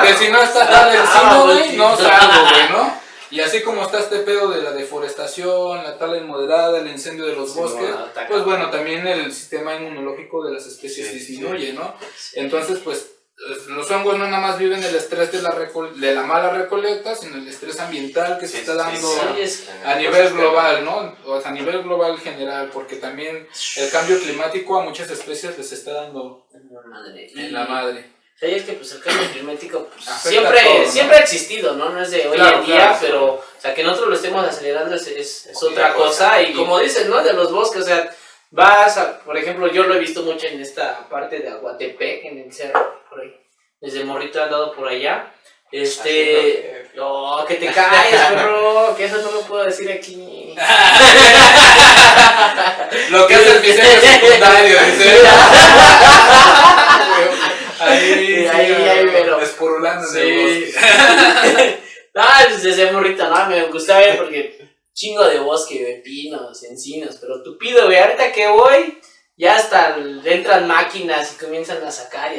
Que si no está tal encino, güey, no salgo, güey, ¿no? Y así como está este pedo de la deforestación, la tala inmoderada, el incendio de los bosques, pues bueno, también el sistema inmunológico de las especies disminuye, ¿no? Entonces, pues, los hongos no nada más viven el estrés de la mala recolecta, sino el estrés ambiental que se está dando a nivel global, ¿no? O sea, a nivel global general, porque también el cambio climático a muchas especies les está dando en la madre. Sí, es que pues el cambio climático pues, Afecta todo, ¿no? siempre ha existido, ¿no? No es de hoy en día, pero o sea, que nosotros lo estemos acelerando es otra cosa. Y como dices, ¿no? De los bosques, o sea, por ejemplo, yo lo he visto mucho en esta parte de Aguatepec, en el cerro, por ahí. Desde morrito he andado por allá. Oh, que te caes, perro, que eso no lo puedo decir aquí. Lo que hace el diseño secundario, dice. Ahí, pero. Espurulando Sí. en el bosque. No, desde morrito, no, me gusta ver porque chingo de bosque, de pinos, encinos, pero tupido, güey. Ahorita que voy, ya hasta entran máquinas y comienzan a sacar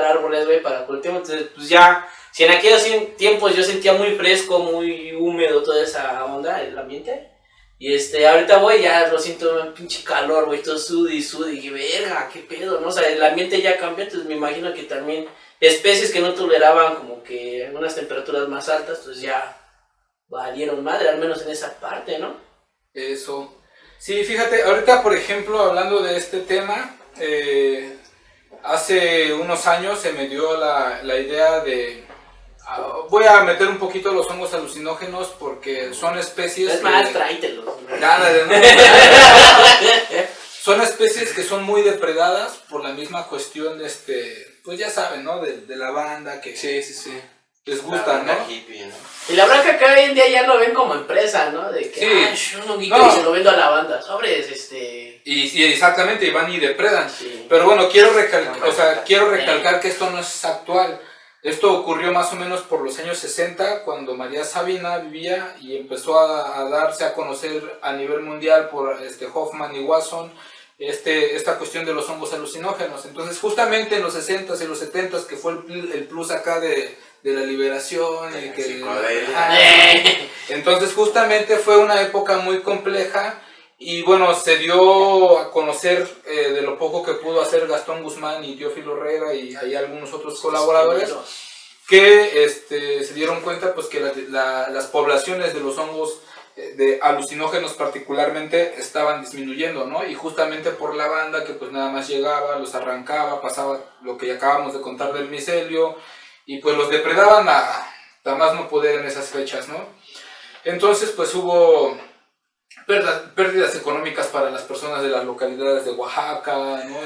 árboles, güey, para cultivo. Entonces, pues ya, si en aquellos tiempos yo sentía muy fresco, muy húmedo, toda esa onda, el ambiente. Y ahorita voy, ya lo siento un pinche calor, güey, todo sudi, y verga, qué pedo, ¿no? O sea, el ambiente ya cambió, entonces me imagino que también especies que no toleraban como que unas temperaturas más altas, pues ya valieron madre, al menos en esa parte, ¿no? Eso. Sí, fíjate, ahorita por ejemplo, hablando de este tema, hace unos años se me dio la idea de... voy a meter un poquito los hongos alucinógenos porque son especies... Es más, tráetelos. Son especies que son muy depredadas por la misma cuestión de pues ya saben, ¿no? De la banda que Sí. les gusta, ¿no? Hippie, ¿no? Y la verdad que acá hoy en día ya lo ven como empresa, ¿no? De que, Sí. un honguito No. y se lo vendo a la banda. Sobres, Y exactamente, y van y depredan. Sí. Pero bueno, quiero recalcar que esto no es actual. Esto ocurrió más o menos por los años 60, cuando María Sabina vivía y empezó a darse a conocer a nivel mundial por Hoffman y Watson esta cuestión de los hongos alucinógenos. Entonces, justamente en los 60s y los 70s, que fue el plus acá de la liberación y que... Entonces, justamente fue una época muy compleja. Y bueno, se dio a conocer de lo poco que pudo hacer Gastón Guzmán y Teófilo Herrera y hay algunos otros colaboradores que se dieron cuenta pues que las poblaciones de los hongos de alucinógenos particularmente estaban disminuyendo, ¿no? Y justamente por la banda que pues nada más llegaba, los arrancaba, pasaba lo que ya acabamos de contar del micelio y pues los depredaban a más no poder en esas fechas, ¿no? Entonces pues hubo... pérdidas económicas para las personas de las localidades de Oaxaca, ¿no?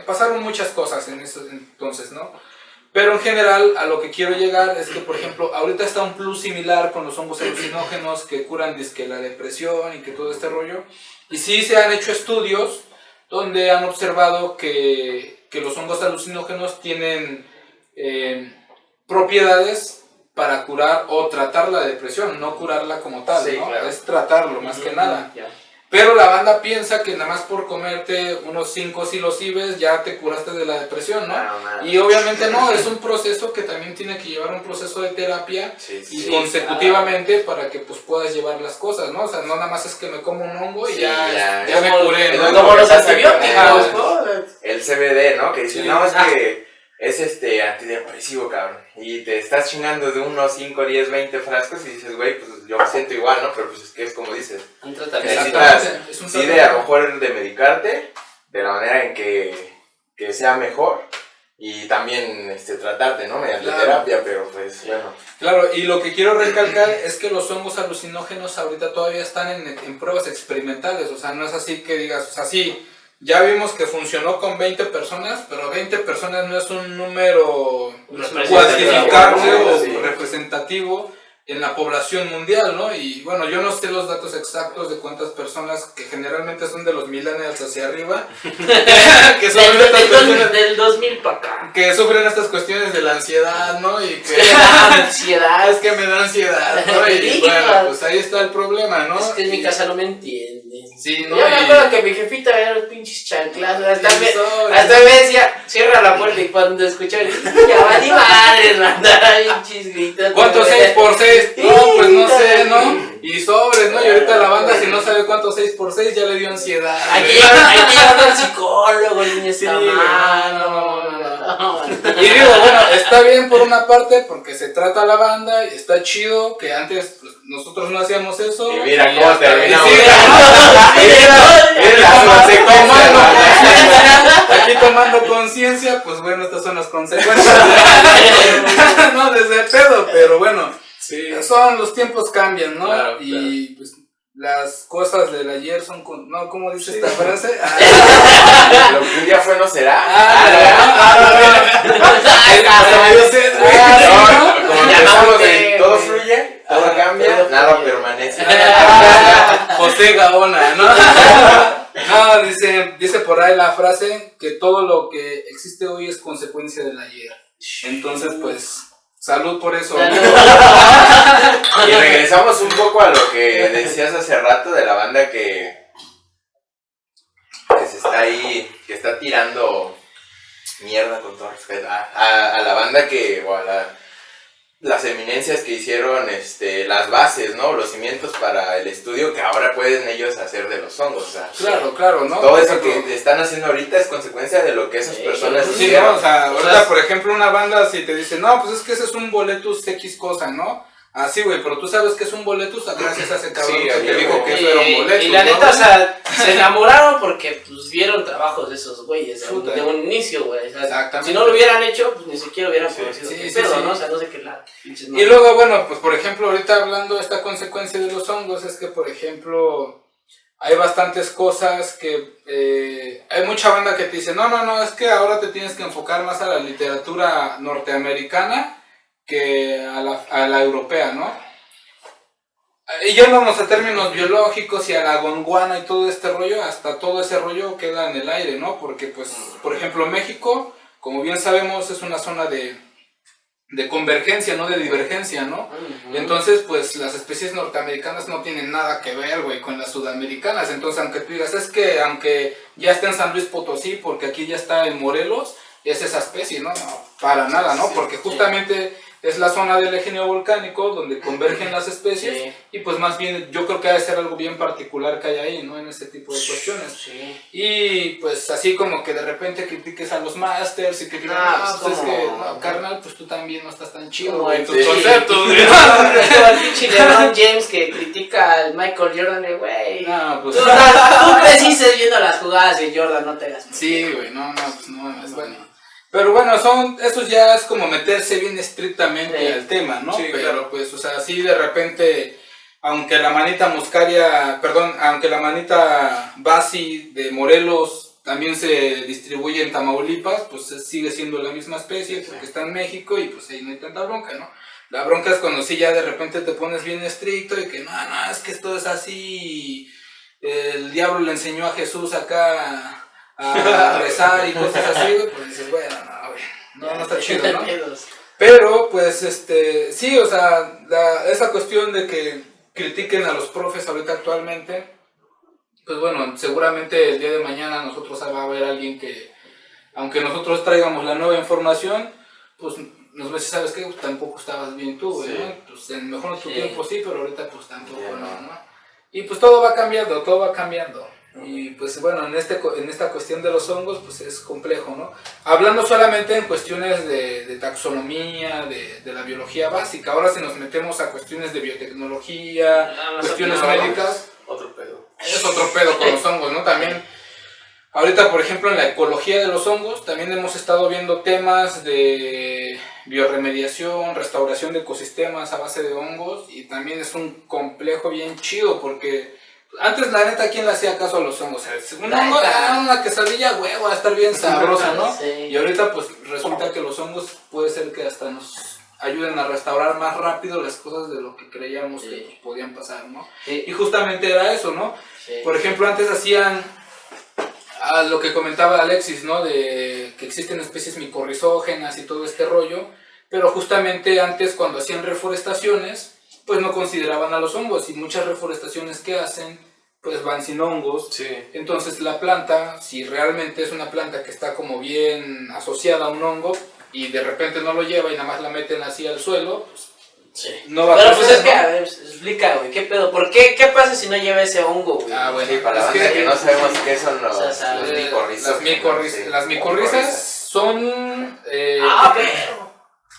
Pasaron muchas cosas en ese entonces, ¿no? Pero en general a lo que quiero llegar es que, por ejemplo, ahorita está un plus similar con los hongos alucinógenos que curan dizque la depresión y que todo este rollo. Y sí se han hecho estudios donde han observado que los hongos alucinógenos tienen propiedades para curar o tratar la depresión, no curarla como tal, sí, ¿no? Claro. Es tratarlo más que nada. Pero la banda piensa que nada más por comerte unos 5 psilocibes ya te curaste de la depresión, ¿no? Y obviamente no, es un proceso que también tiene que llevar un proceso de terapia y consecutivamente para que pues puedas llevar las cosas, ¿no? O sea, no nada más es que me como un hongo y ya me curé, ¿no? Como los antibióticos, ¿no? El CBD, ¿no? Que dicen, Sí. no, es que es antidepresivo, cabrón. Y te estás chingando de unos 5, 10, 20 frascos y dices, güey, pues yo me siento igual, ¿no? Pero pues es que es como dices. Un tratamiento. Necesitas, Es un sí, tratamiento. a lo mejor de medicarte, de la manera en que sea mejor. Y también tratarte, ¿no? Mediante Claro. terapia, pero pues bueno. Claro, y lo que quiero recalcar es que los hongos alucinógenos ahorita todavía están en pruebas experimentales, o sea, no es así que digas, o sea, sí, ya vimos que funcionó con 20 personas, pero 20 personas no es un número cuantificable o Sí. representativo en la población mundial, ¿no? Y bueno, yo no sé los datos exactos de cuántas personas, que generalmente son de los millennials hacia arriba, que sufren estas cuestiones, Del 2000 para acá. que sufren estas cuestiones de la ansiedad, ¿no? Y que... Que da ansiedad. Es que me da ansiedad, ¿no? Y bueno, pues ahí está el problema, ¿no? Es que en mi casa no me entienden. Sí, ¿no? Yo me Y- acuerdo que mi jefita veía los pinches chanclazos. Hasta y sobres. me decía, cierra la puerta. Y cuando escuchaba, ya va ni madre, mandaba pinches gritos. ¿Cuánto 6 por 6? No, pues no sé, ¿no? Y sobres, ¿no? Y ahorita la banda, si no sabe cuánto 6 por 6, ya le dio ansiedad. Hay que güey. llevar al psicólogo, el niño está Sí, mal. no. Y digo, bueno, está bien por una parte porque se trata a la banda y está chido que antes pues, nosotros no hacíamos eso. Y mira y cómo hasta- terminamos. y sí, Miren las consecuencias. aquí tomando conciencia, pues bueno, estas son las consecuencias. No, desde el pedo, pero bueno, Sí. son los tiempos cambian, ¿no? Claro, y pues las cosas del ayer son, ¿no? ¿Cómo dice esta frase? Lo que un día fue no será. Hasta me dio sed, güey. No, como Ya empezamos vamos, de todo güey. fluye José Gaona, ¿no? No, dice por ahí la frase que todo lo que existe hoy es consecuencia del ayer. Entonces, pues, salud por eso. Y regresamos un poco a lo que decías hace rato de la banda que se está ahí, que está tirando mierda con todo respeto a la banda o a las eminencias que hicieron las bases, ¿no? Los cimientos para el estudio que ahora pueden ellos hacer de los hongos. O sea, Claro, ¿no? todo eso que están haciendo ahorita es consecuencia de lo que esas personas Sí, hicieron. ¿no? O sea, ahorita, por ejemplo, una banda si te dice, no, pues es que ese es un boletus X cosa, ¿no? Así, güey, pero tú sabes que es un boletus gracias a ese cabrón Sí, que te güey. dijo que eso era un boletus, y la ¿no? neta, o sea, se enamoraron porque pues vieron trabajos de esos güeyes Puta. de un inicio, güey. O sea, Exactamente. si no lo hubieran hecho, pues ni siquiera hubieran conocido sí, qué sí, pedo, sí. ¿no? O sea, no sé qué la pinches Y luego, bueno, pues por ejemplo, ahorita hablando de esta consecuencia de los hongos, es que, por ejemplo, hay bastantes cosas que hay mucha banda que te dice, no, es que ahora te tienes que enfocar más a la literatura norteamericana que a la europea, ¿no? Y yéndonos a términos biológicos y a la gondwana y todo este rollo, hasta todo ese rollo queda en el aire, ¿no? Porque, pues, por ejemplo, México, como bien sabemos, es una zona de convergencia, no de divergencia, ¿no? Entonces, pues, las especies norteamericanas no tienen nada que ver, güey, con las sudamericanas. Entonces, aunque tú digas, es que aunque ya está en San Luis Potosí, porque aquí ya está en Morelos, es esa especie, ¿no? No, para nada, ¿no? Porque justamente es la zona del eje neovolcánico donde convergen las especies, Sí. y pues más bien yo creo que ha de ser algo bien particular que hay ahí, ¿no? En ese tipo de cuestiones. Sí. Y pues así como que de repente critiques a los masters y que digan, pues es que, no, carnal, pues tú también no estás tan chido, Como güey, el tus pinche- conceptos, güey. Como el pinche LeBron James que critica al Michael Jordan de, güey. No, pues Tú creciste viendo las jugadas de Jordan, no te hagas. sí, güey, pues no, es bueno. Pero bueno, eso ya es como meterse bien estrictamente Sí. al tema, ¿no? Sí, Pero claro. pues, o sea, así de repente, aunque la manita Basi de Morelos también se distribuye en Tamaulipas, pues sigue siendo la misma especie porque está en México y pues ahí no hay tanta bronca, ¿no? La bronca es cuando sí ya de repente te pones bien estricto y que no, es que esto es así, el diablo le enseñó a Jesús acá a rezar y cosas así, güey, pues dices, bueno, no está chido, ¿no? Pero, pues, sí, o sea, esa cuestión de que critiquen a los profes ahorita actualmente, pues bueno, seguramente el día de mañana nosotros va a haber alguien que, aunque nosotros traigamos la nueva información, pues nos va a decir, ¿sabes qué? Pues, tampoco estabas bien tú, güey, ¿no? Pues mejor en tu tiempo sí, pero ahorita pues tampoco no. Y pues todo va cambiando. Y pues bueno, en esta cuestión de los hongos, pues es complejo, ¿no? Hablando solamente en cuestiones de taxonomía, de la biología básica. Ahora si nos metemos a cuestiones de biotecnología, cuestiones médicas, Otro pedo. es otro pedo con los hongos, ¿no? También, ahorita por ejemplo en la ecología de los hongos, también hemos estado viendo temas de bioremediación, restauración de ecosistemas a base de hongos, y también es un complejo bien chido porque antes la neta, ¿quién le hacía caso a los hongos? O sea, un hongo, una quesadilla, huevo, va a estar bien sabrosa, ¿no? Sí. Y ahorita pues resulta que los hongos puede ser que hasta nos ayuden a restaurar más rápido las cosas de lo que creíamos que pues, podían pasar, ¿no? Sí. Y justamente era eso, ¿no? Sí. Por ejemplo, antes hacían lo que comentaba Alexis, ¿no? De que existen especies micorrizógenas y todo este rollo, pero justamente antes cuando hacían reforestaciones, pues no consideraban a los hongos, y muchas reforestaciones que hacen, pues van sin hongos. Sí. Entonces la planta, si realmente es una planta que está como bien asociada a un hongo, y de repente no lo lleva y nada más la meten así al suelo, pues Sí. no va Pero a pues crecer, es que, ¿no? a ver, explica, güey, ¿qué pedo? ¿Por qué? ¿Qué pasa si no lleva ese hongo, güey? Ah, bueno, Sí, para la es banda que no sabemos qué son los O sea, micorrizos. las micorrizas son... Pero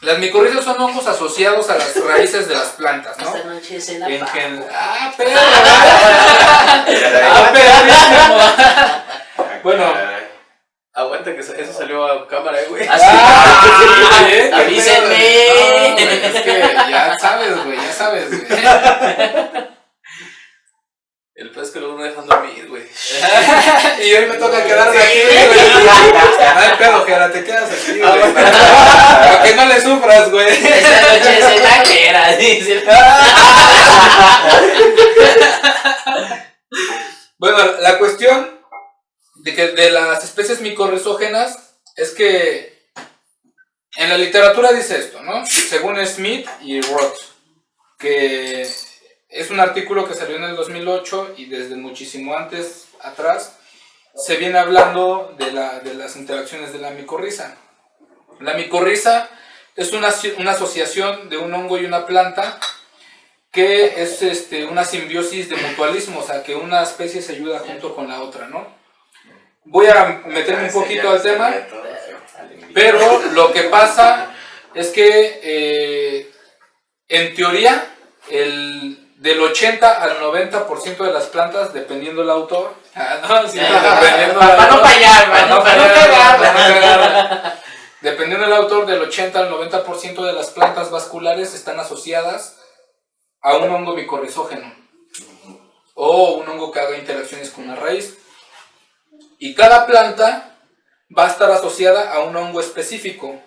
Las micorrizas son hongos asociados a las raíces de las plantas, ¿no? esta noche es en la En paz. perro. Perrísimo. Bueno. Aguanta que eso salió a cámara, güey. Así. ¿Qué Avísenme. pedo? No, güey, es que ya sabes, güey. El pez que luego no dejan dormir, güey. Y hoy me toca quedarme aquí, güey. No hay pedo, Jera, te quedas aquí, güey. Para que no le sufras, güey. Esta noche es en la quera, dice. que de las especies micorrizógenas es que en la literatura dice esto, ¿no? Según Smith y Roth, que es un artículo que salió en el 2008 y desde muchísimo antes atrás se viene hablando de las interacciones de la micorriza. La micorriza es una asociación de un hongo y una planta que es una simbiosis de mutualismo, o sea, que una especie se ayuda junto con la otra, ¿no? Voy a meterme un poquito al tema, pero lo que pasa es que en teoría del 80 al 90% de las plantas, dependiendo del autor, dependiendo del autor, del 80 al 90% de las plantas vasculares están asociadas a un hongo micorrizógeno o un hongo que haga interacciones con la raíz. Y cada planta va a estar asociada a un hongo específico.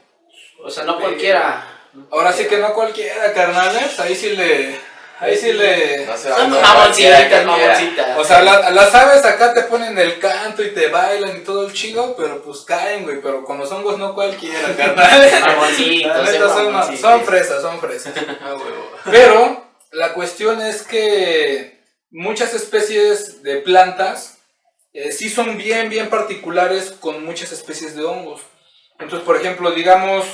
O sea, no cualquiera. Ahora sí que no cualquiera, carnales. Ahí sí le... No se va Son a mamoncitas, mamoncitas. O sea, las aves acá te ponen el canto y te bailan y todo el chido, pero pues caen, güey. Pero con los hongos no cualquiera, carnales. Mamoncitos, son fresas. Pero la cuestión es que muchas especies de plantas sí son bien particulares con muchas especies de hongos. Entonces, por ejemplo, digamos,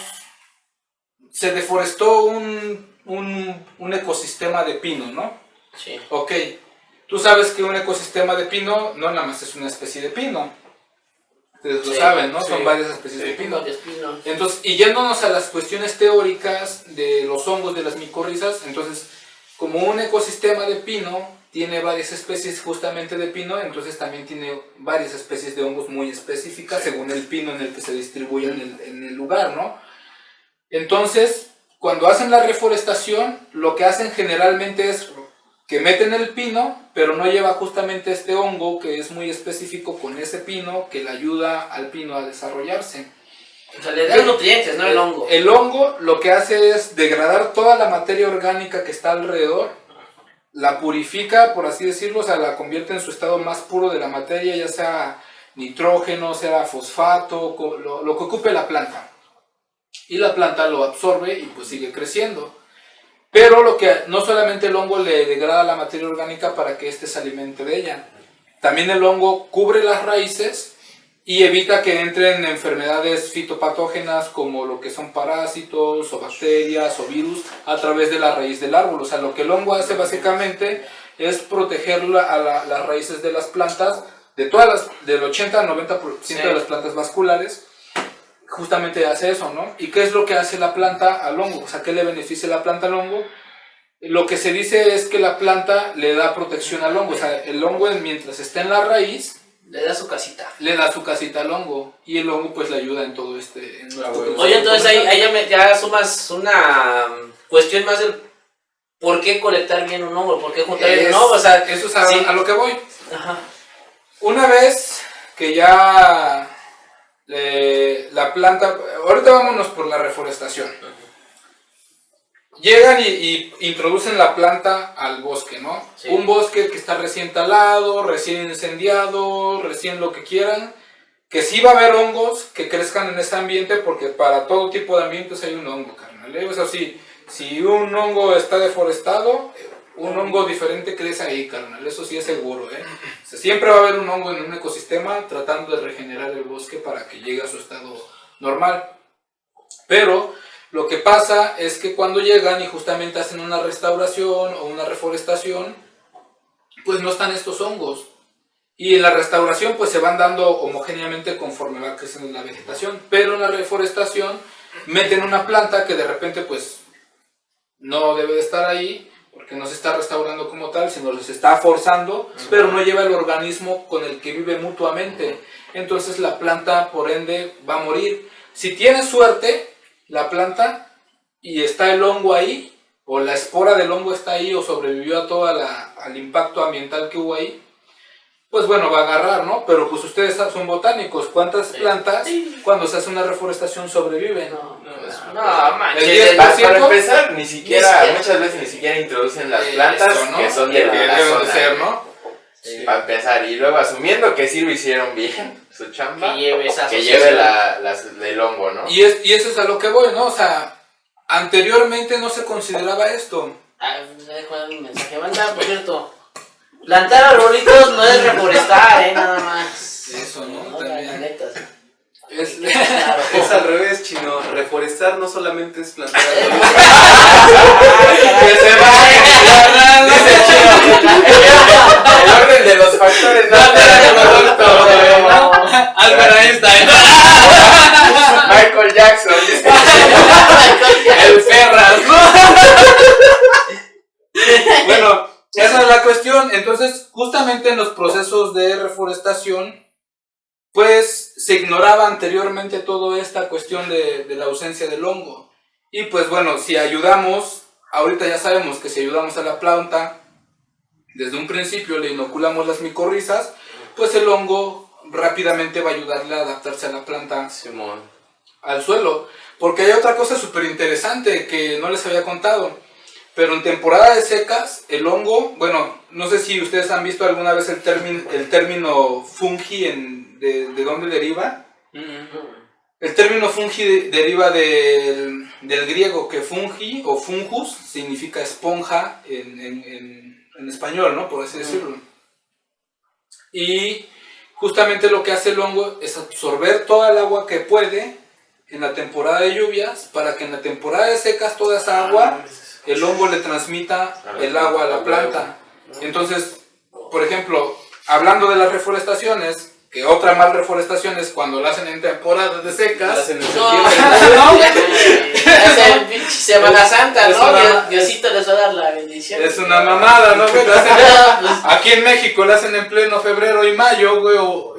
se deforestó un ecosistema de pino, ¿no? Sí. Ok, tú sabes que un ecosistema de pino no nada más es una especie de pino. Ustedes lo saben, ¿no? Sí. Son varias especies de pino. Varios pinos. Entonces, y yéndonos a las cuestiones teóricas de los hongos de las micorrizas, entonces, como un ecosistema de pino tiene varias especies justamente de pino, entonces también tiene varias especies de hongos muy específicas según el pino en el que se distribuye en el lugar, ¿no? Entonces, cuando hacen la reforestación, lo que hacen generalmente es que meten el pino, pero no lleva justamente este hongo que es muy específico con ese pino que le ayuda al pino a desarrollarse. O sea, le dan nutrientes, no el hongo. El hongo lo que hace es degradar toda la materia orgánica que está alrededor, la purifica, por así decirlo, o sea, la convierte en su estado más puro de la materia, ya sea nitrógeno, sea fosfato, lo que ocupe la planta. Y la planta lo absorbe y pues sigue creciendo. Pero lo que no solamente el hongo le degrada la materia orgánica para que éste se alimente de ella, también el hongo cubre las raíces y evita que entren enfermedades fitopatógenas como lo que son parásitos o bacterias o virus a través de la raíz del árbol. O sea, lo que el hongo hace básicamente es proteger las raíces de las plantas, del 80 al 90% de las plantas vasculares. Justamente hace eso, ¿no? ¿Y qué es lo que hace la planta al hongo? O sea, ¿qué le beneficia la planta al hongo? Lo que se dice es que la planta le da protección al hongo. O sea, el hongo mientras está en la raíz, Le da su casita. le da su casita al hongo. Y el hongo pues le ayuda en todo Oye, entonces ahí ya sumas una cuestión más del por qué colectar bien un hongo, por qué juntar bien un hongo. O sea, eso es sí. a lo que voy. Ajá. Una vez que ya la planta, ahorita vámonos por la reforestación. Llegan y introducen la planta al bosque, ¿no? Sí. Un bosque que está recién talado, recién incendiado, recién lo que quieran. Que sí va a haber hongos que crezcan en ese ambiente, porque para todo tipo de ambientes hay un hongo, carnal. O sea, si un hongo está deforestado, un hongo diferente crece ahí, carnal. Eso sí es seguro, ¿eh? O sea, siempre va a haber un hongo en un ecosistema tratando de regenerar el bosque para que llegue a su estado normal. Pero lo que pasa es que cuando llegan y justamente hacen una restauración o una reforestación, pues no están estos hongos. Y en la restauración pues se van dando homogéneamente conforme va creciendo la vegetación. Pero en la reforestación meten una planta que de repente pues no debe de estar ahí, porque no se está restaurando como tal, sino se está forzando, pero no lleva el organismo con el que vive mutuamente. Entonces la planta, por ende, va a morir. Si tiene suerte, la planta, y está el hongo ahí, o la espora del hongo está ahí, o sobrevivió a todo al impacto ambiental que hubo ahí, pues bueno, va a agarrar, ¿no? Pero pues ustedes son botánicos, ¿cuántas plantas cuando se hace una reforestación sobreviven? No, El 10%. Para empezar, muchas veces ni siquiera introducen las plantas Esto, ¿no? que son de la deben zona. de ser, ¿no? Sí. Para empezar, y luego asumiendo que sí lo hicieron bien, su chamba, Que lleve esa que asociación. lleve el hongo, ¿no? Y eso es a lo que voy, ¿no? O sea, anteriormente no se consideraba esto. Ah, dejo dar un mensaje. Banda, por cierto, plantar arbolitos no es reforestar, nada más. Eso, ¿no? No, También. la neta, sí. Es- Claro. Es al revés, chino. Reforestar no solamente es plantar árboles. Que se vaya. Dice el chino, el orden de los factores no altera el producto, ¿no? Albert Einstein. Michael Jackson, dice El Ferras, ¿no? Bueno, esa es la cuestión. Entonces, justamente en los procesos de reforestación, pues se ignoraba anteriormente toda esta cuestión de la ausencia del hongo. Y pues bueno, si ayudamos, ahorita ya sabemos que si ayudamos a la planta, desde un principio le inoculamos las micorrizas, pues el hongo rápidamente va a ayudarle a adaptarse a la planta, Simón. al suelo. Porque hay otra cosa súper interesante que no les había contado. Pero en temporada de secas, el hongo, bueno, no sé si ustedes han visto alguna vez el término fungi, de dónde deriva. El término fungi deriva del griego, que fungi o fungus significa esponja en español, ¿no? Por así decirlo. Y justamente lo que hace el hongo es absorber toda el agua que puede en la temporada de lluvias, para que en la temporada de secas toda esa agua, el hongo le transmita el agua a la planta. Entonces, por ejemplo, hablando de las reforestaciones, que otra mal reforestación es cuando la hacen en temporadas de secas. Hacen en No, septiembre. hacen pinche Semana Santa, Es ¿no? una- Diosito les va a dar la bendición. Es una mamada, ¿no, güey? La hacen- Pues, aquí en México la hacen en pleno febrero y mayo, güey,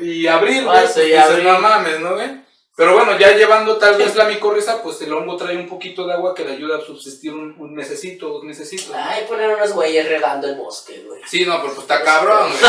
y abril, güey. Marzo Pues y dices, abril. no mames, ¿no, güey? Pero bueno, ya llevando tal vez la micorriza, pues el hongo trae un poquito de agua que le ayuda a subsistir un mesecito, 2 mesecitos, ¿no? Ay, poner unos güeyes regando el bosque, güey. Sí, no, pero pues está cabrón, güey.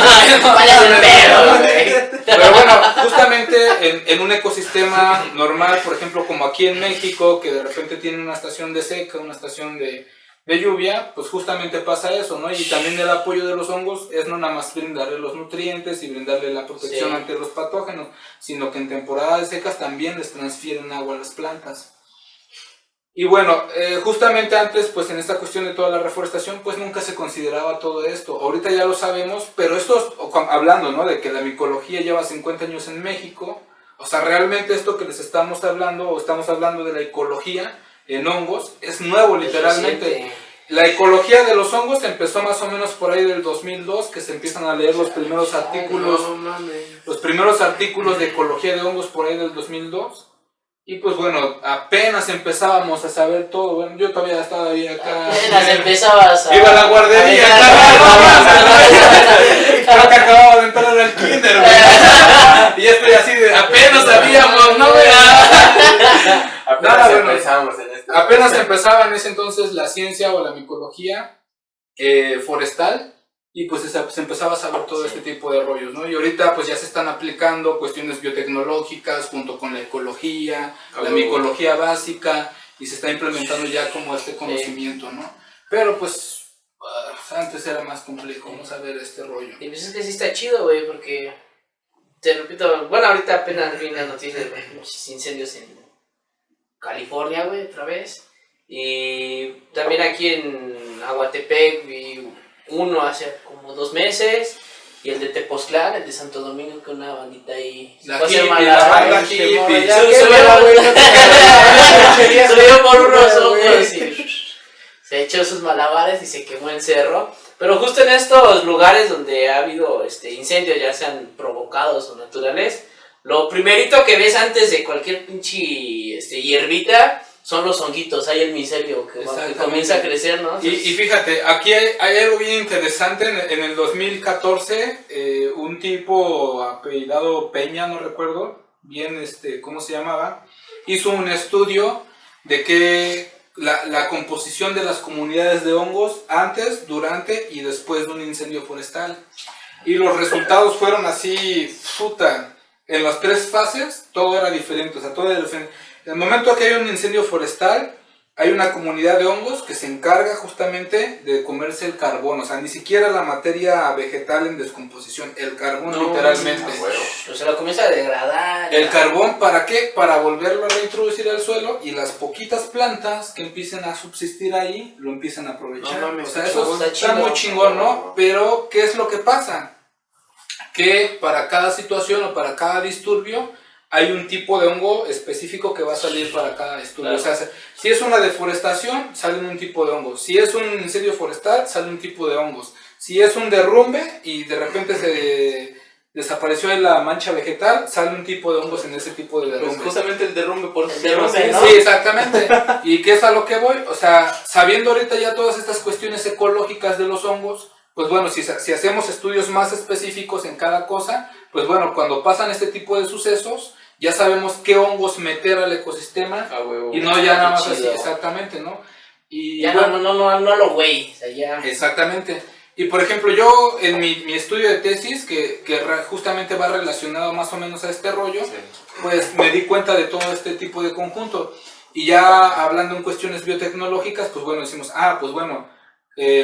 Vaya el pedo, güey. Pero bueno, justamente en un ecosistema normal, por ejemplo, como aquí en México, que de repente tiene una estación de seca, una estación de lluvia, pues justamente pasa eso, ¿no? Y también el apoyo de los hongos es no nada más brindarle los nutrientes y brindarle la protección Sí. ante los patógenos, sino que en temporadas secas también les transfieren agua a las plantas. Y bueno, justamente antes, pues en esta cuestión de toda la reforestación, pues nunca se consideraba todo esto. Ahorita ya lo sabemos, pero esto, hablando, ¿no? De que la micología lleva 50 años en México, o sea, realmente esto que les estamos hablando, o estamos hablando de la ecología en hongos, es nuevo literalmente. La ecología de los hongos empezó más o menos por ahí del 2002, que se empiezan a leer los primeros artículos, No mames. los primeros artículos de ecología de hongos por ahí del 2002. Y pues bueno, apenas empezábamos a saber todo. Bueno, yo todavía estaba ahí acá. Apenas empezabas a... Iba a la guardería. Creo que acababa de entrar al kinder, güey. Y ya estoy así de, apenas sabíamos, ¿no? Apenas Nada, bueno. empezamos en esto. Apenas empezaba en ese entonces la ciencia o la micología forestal, y pues se empezaba a saber todo este tipo de rollos, ¿no? Y ahorita pues ya se están aplicando cuestiones biotecnológicas junto con la ecología, la micología básica, y se está implementando ya como este conocimiento, ¿no? Pero pues antes era más complejo, ¿no? Saber este rollo. Y pues es que sí está chido, güey, porque... Te repito, bueno, ahorita apenas vi las noticias de muchos incendios en California, güey, otra vez. Y también aquí en Aguatepec vi uno hace como 2 meses. Y el de Tepoztlán, el de Santo Domingo, que una bandita ahí... La fue a hacer hippie, malabares, la banda pinche hippie. morra, ya, Subió, qué subió, güey, güey. subió por unos Güey. ojos y se echó sus malabares y se quemó el cerro. Pero justo en estos lugares donde ha habido incendios, ya sean provocados o naturales, lo primerito que ves antes de cualquier pinche hierbita son los honguitos. Hay el micelio que Exactamente. comienza a crecer, ¿no? Y fíjate, aquí hay algo bien interesante. En el 2014, un tipo apellidado Peña, no recuerdo bien cómo se llamaba, hizo un estudio de que la composición de las comunidades de hongos antes, durante y después de un incendio forestal. Y los resultados fueron así, puta, en las 3 fases todo era diferente, o sea, todo era diferente. En el momento que hay un incendio forestal, hay una comunidad de hongos que se encarga justamente de comerse el carbón, o sea, ni siquiera la materia vegetal en descomposición, el carbón literalmente. O sea, lo comienza a degradar. ¿El carbón para qué? Para volverlo a reintroducir al suelo y las poquitas plantas que empiecen a subsistir ahí lo empiezan a aprovechar. No mames, o sea, está eso chingón, está muy chingón, ¿no? Pero, ¿qué es lo que pasa? Que para cada situación o para cada disturbio hay un tipo de hongo específico que va a salir para cada disturbio. Claro. O sea, si es una deforestación, sale un tipo de hongos. Si es un incendio forestal, sale un tipo de hongos. Si es un derrumbe y de repente se desapareció en la mancha vegetal, sale un tipo de hongos en ese tipo de derrumbe. Pues justamente el derrumbe por El sí se llama derrumbe, así. ¿no? Sí, exactamente. ¿Y qué es a lo que voy? O sea, sabiendo ahorita ya todas estas cuestiones ecológicas de los hongos, pues bueno, si hacemos estudios más específicos en cada cosa, pues bueno, cuando pasan este tipo de sucesos, ya sabemos qué hongos meter al ecosistema y no ya nada más así, exactamente, ¿no? Y Ya bueno, no lo güey, o sea, ya. exactamente. Y por ejemplo, yo en mi estudio de tesis, que justamente va relacionado más o menos a este rollo, pues me di cuenta de todo este tipo de conjunto. Y ya hablando en cuestiones biotecnológicas, pues bueno, decimos, pues bueno,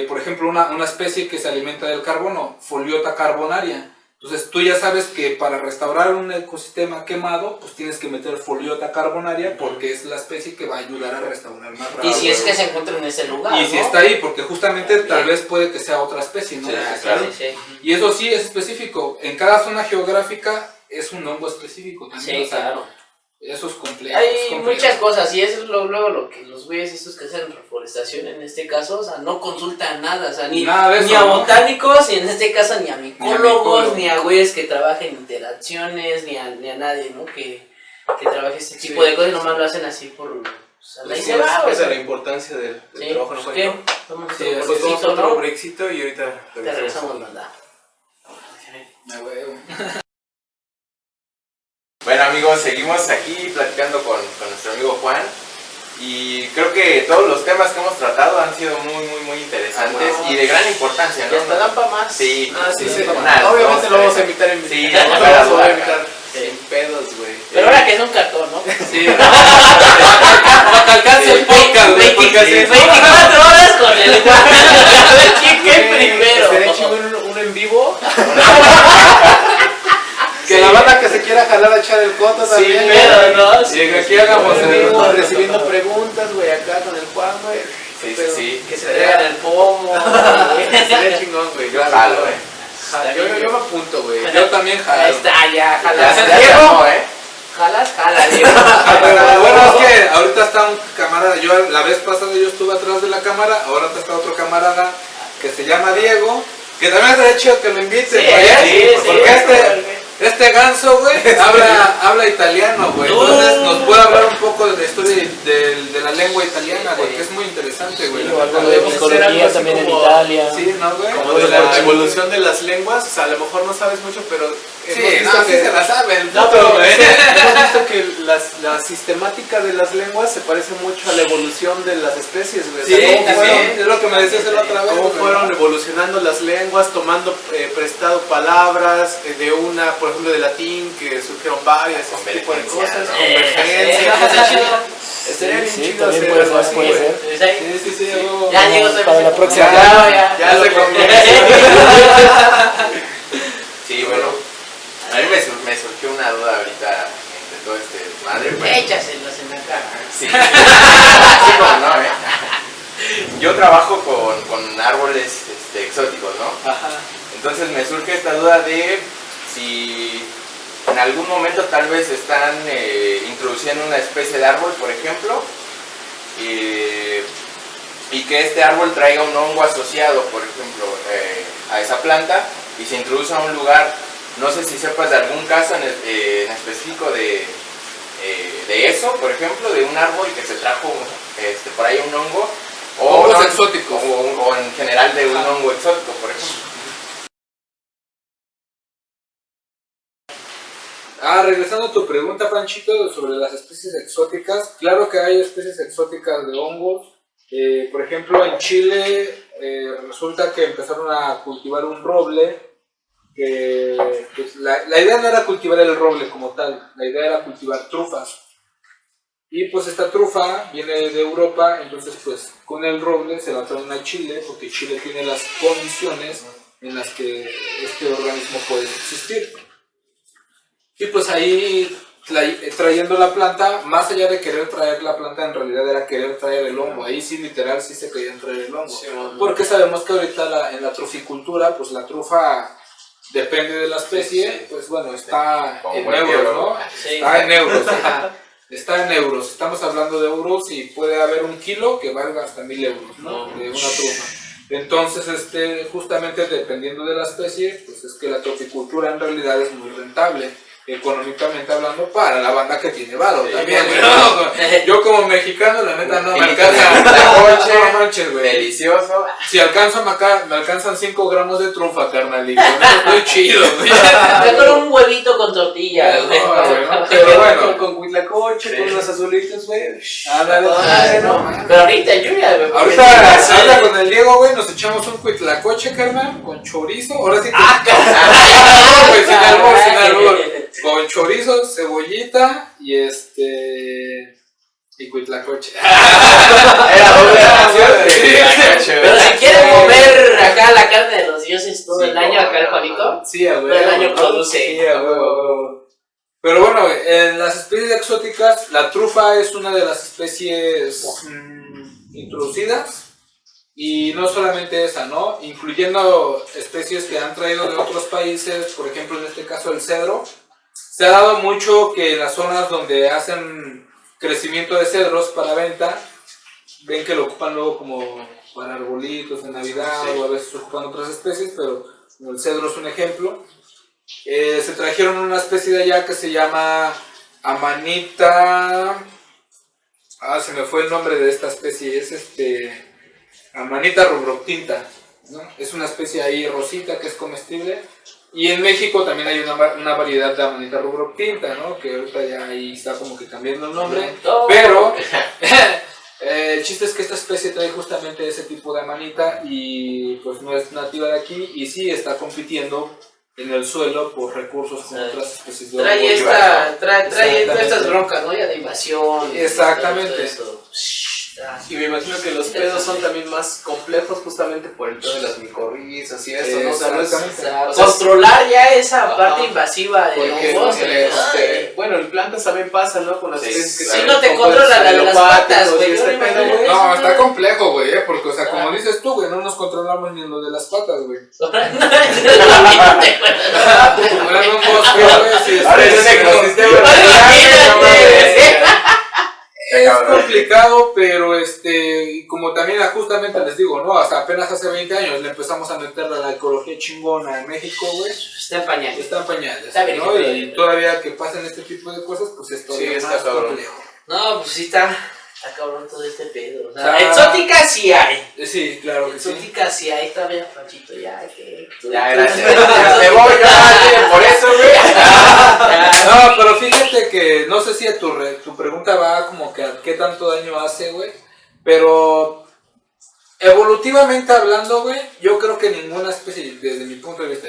por ejemplo, una especie que se alimenta del carbono, Pholiota carbonaria. Entonces tú ya sabes que para restaurar un ecosistema quemado, pues tienes que meter Pholiota carbonaria porque es la especie que va a ayudar a restaurar más rápido. Y si es que se encuentra en ese lugar, Y ¿no? si está ahí, porque justamente tal vez puede que sea otra especie, ¿no? Sí, Claro. claro. Sí, sí. Y eso sí es específico. En cada zona geográfica es un hongo específico también. Sí, o sea, claro. Eso es complejo. Hay es complejo. muchas cosas y eso es luego lo que los güeyes estos que hacen reforestación en este caso, o sea, no consultan nada, o sea, ni Nada de eso, ni a ¿no? botánicos y en este caso ni a micólogos, micólogos. ni a güeyes que trabajen interacciones, ni a nadie, ¿no? Que trabaje este tipo de cosas, nomás lo hacen así por... O sea, ahí se va, Esa es güey. la importancia del Sí, trabajo en pues, juego. ¿qué? Vamos a Sí, hacer un Pues vamos a cortecito, otro ¿no? breakcito y ahorita Te regresamos, banda. Ah, huevo. Bueno amigos, seguimos aquí platicando con nuestro amigo Juan y creo que todos los temas que hemos tratado han sido muy interesantes y de gran importancia, Y hasta ¿no? dan para más. Sí, Sí. unas Obviamente dos, lo vamos a tres. invitar en Sí, lo no, vamos a duda, invitar Sí. sin pedos, güey. Pero ahora que es un cartón, ¿no? Sí. Para que alcance el podcast, güey, porque así- 24 horas con el Juan. A ver quién qué Güey, primero. estaría chingón un en vivo. Que la banda que se quiera jalar a echar el coto Sí, también. pero no, Sí, que aquí hagamos en el vivo, recibiendo preguntas, güey, acá con el Juan, güey. Sí, Pero sí. Que se traigan el pomo. Estaría chingón, güey. Yo jalo, Yo me apunto, güey. Yo también jalo. Ahí está, ya, Ya jalas. se ya Diego, no, jalas, jala, Diego. Pero bueno, es que ahorita está un camarada, yo la vez pasada yo estuve atrás de la cámara, ahora está otro camarada que se llama Diego, que también estaría chido que lo inviten, Sí, güey, sí, porque este ganso, güey, habla italiano, güey, entonces nos puede hablar un poco de la historia de la lengua italiana, güey, que es muy interesante, güey. Sí, algo de Debemos hacer algo psicología así también en como- Italia. Sí, ¿no, güey? Como de la evolución de las lenguas, o sea, a lo mejor no sabes mucho, pero Sí, hemos visto no, sí que se la saben. No, pero hemos visto que la sistemática de las lenguas se parece mucho a la evolución de las especies, güey. O Sí, sea, cómo fueron- es lo que me decías la otra vez. cómo güey. fueron evolucionando las lenguas, tomando prestado palabras de una, por ejemplo, de latín, que surgieron varias, ese tipo de Convergencia, cosas, ¿no? convergencia. Está chido. Estaría bien Sí, chido también hacer puede algo ser, así, puede güey. ser. ¿Ves ahí? Sí, sí, sí. Ya Diego se Para la próxima. Ya se Sí, bueno. A mí me surgió una duda ahorita entre todo este desmadre, pues. Échaselos en la cara. Sí, sí, como no, Yo trabajo con árboles exóticos, ¿no? Ajá. Entonces me surge esta duda de si en algún momento tal vez están introduciendo una especie de árbol, por ejemplo, y que este árbol traiga un hongo asociado, por ejemplo, a esa planta y se introduce a un lugar. No sé si sepas de algún caso en específico de eso, por ejemplo, de un árbol que se trajo por ahí un hongo. Hongos exóticos. O en general de un hongo exótico, por ejemplo. Regresando a tu pregunta, Panchito, sobre las especies exóticas, claro que hay especies exóticas de hongos. Por ejemplo, en Chile resulta que empezaron a cultivar un roble. Que, pues, la idea no era cultivar el roble como tal, la idea era cultivar trufas. Entonces, ¿qué es lo que hacían? Pues, bueno, pues, cultivaban trufas. Entonces, ¿qué es lo que hacían? Pues, Y pues esta trufa viene de Europa, entonces pues con el roble se la traen a Chile, porque Chile tiene las condiciones en las que este organismo puede existir. Y pues ahí trayendo la planta, más allá de querer traer la planta, en realidad era querer traer el hongo. Ahí sí, literal, sí se querían traer el hongo. Porque sabemos que ahorita en la truficultura, pues la trufa depende de la especie, pues bueno, está en euros, ¿no? Está en euros, está en euros. Estamos hablando de euros y puede haber un kilo que valga hasta 1,000 euros, ¿no? De una trufa. Entonces, justamente dependiendo de la especie, pues es que la truficultura en realidad es muy rentable, económicamente hablando, para la banda que tiene varo también, ¿no? Yo como mexicano, la neta, no me alcanza la noche, güey. Delicioso. Si alcanzo, me alcanzan 5 gramos de trufa, carnalito. Estoy chido, güey. Con un huevito con tortilla, güey. Pero bueno. Con huitlacoche, con unos azulitos, güey. Ándale, no. Pero ahorita lluvia, güey. Ahorita se habla con el Diego, güey, nos echamos un huitlacoche, carnal, con chorizo. Ahora sí que... sin albur. Con chorizo, cebollita y y huitlacoche. Era doble ración. Pero si quieren comer acá la carne de los dioses todo el año, acá el Juanito, sí, güey. todo el año produce. Sí, güey. Pero bueno, en las especies exóticas, la trufa es una de las especies introducidas. Y no solamente esa, ¿no? Incluyendo especies que han traído de otros países, por ejemplo, en este caso el cedro. Se ha dado mucho que en las zonas donde hacen crecimiento de cedros para venta, ven que lo ocupan luego como para arbolitos de Navidad, o a veces ocupan otras especies, pero el cedro es un ejemplo. Se trajeron una especie de allá que se llama Amanita... se me fue el nombre de esta especie, es Amanita rubrotinta, ¿no? Es una especie ahí rosita que es comestible. Y en México también hay una variedad de Amanita rubrotinta, ¿no? Que ahorita ya ahí está como que cambiando el nombre. Pero el chiste es que esta especie trae justamente ese tipo de amanita y pues no es nativa de aquí y sí está compitiendo en el suelo por recursos con otras especies de trae todas estas broncas, ¿no? Ya de invasión. Exactamente. Todo eso. Y me imagino que los pedos son también más complejos justamente por el pedo de las micorrizas y eso, ¿no? O sea, no es, controlar ya esa parte invasiva de hongos. Bueno, en plantas también pasa, ¿no? Con las especies que si no te controla la de las patas, güey. No, está complejo, güey, porque, o sea, como dices tú, güey, no nos controlamos ni lo de las patas, güey. Ahora es un ecosistema. Es complicado, pero como también justamente les digo, ¿no? Hasta apenas hace 20 años le empezamos a meter la ecología chingona en México, güey. Está en pañales. Está en pañales, está bien, ¿no? Y todavía que pasen este tipo de cosas, pues es todavía más complejo. No, pues sí está cabrón todo este pedo. O sea, exóticas sí hay. Sí, claro que sí. Exóticas sí hay, todavía, Panchito, ya, que... Ya, gracias. Me voy yo, por eso, güey. No, pero fíjate que no sé si a tu pregunta va como que a qué tanto daño hace, güey. Pero evolutivamente hablando, güey, yo creo que ninguna especie, desde mi punto de vista,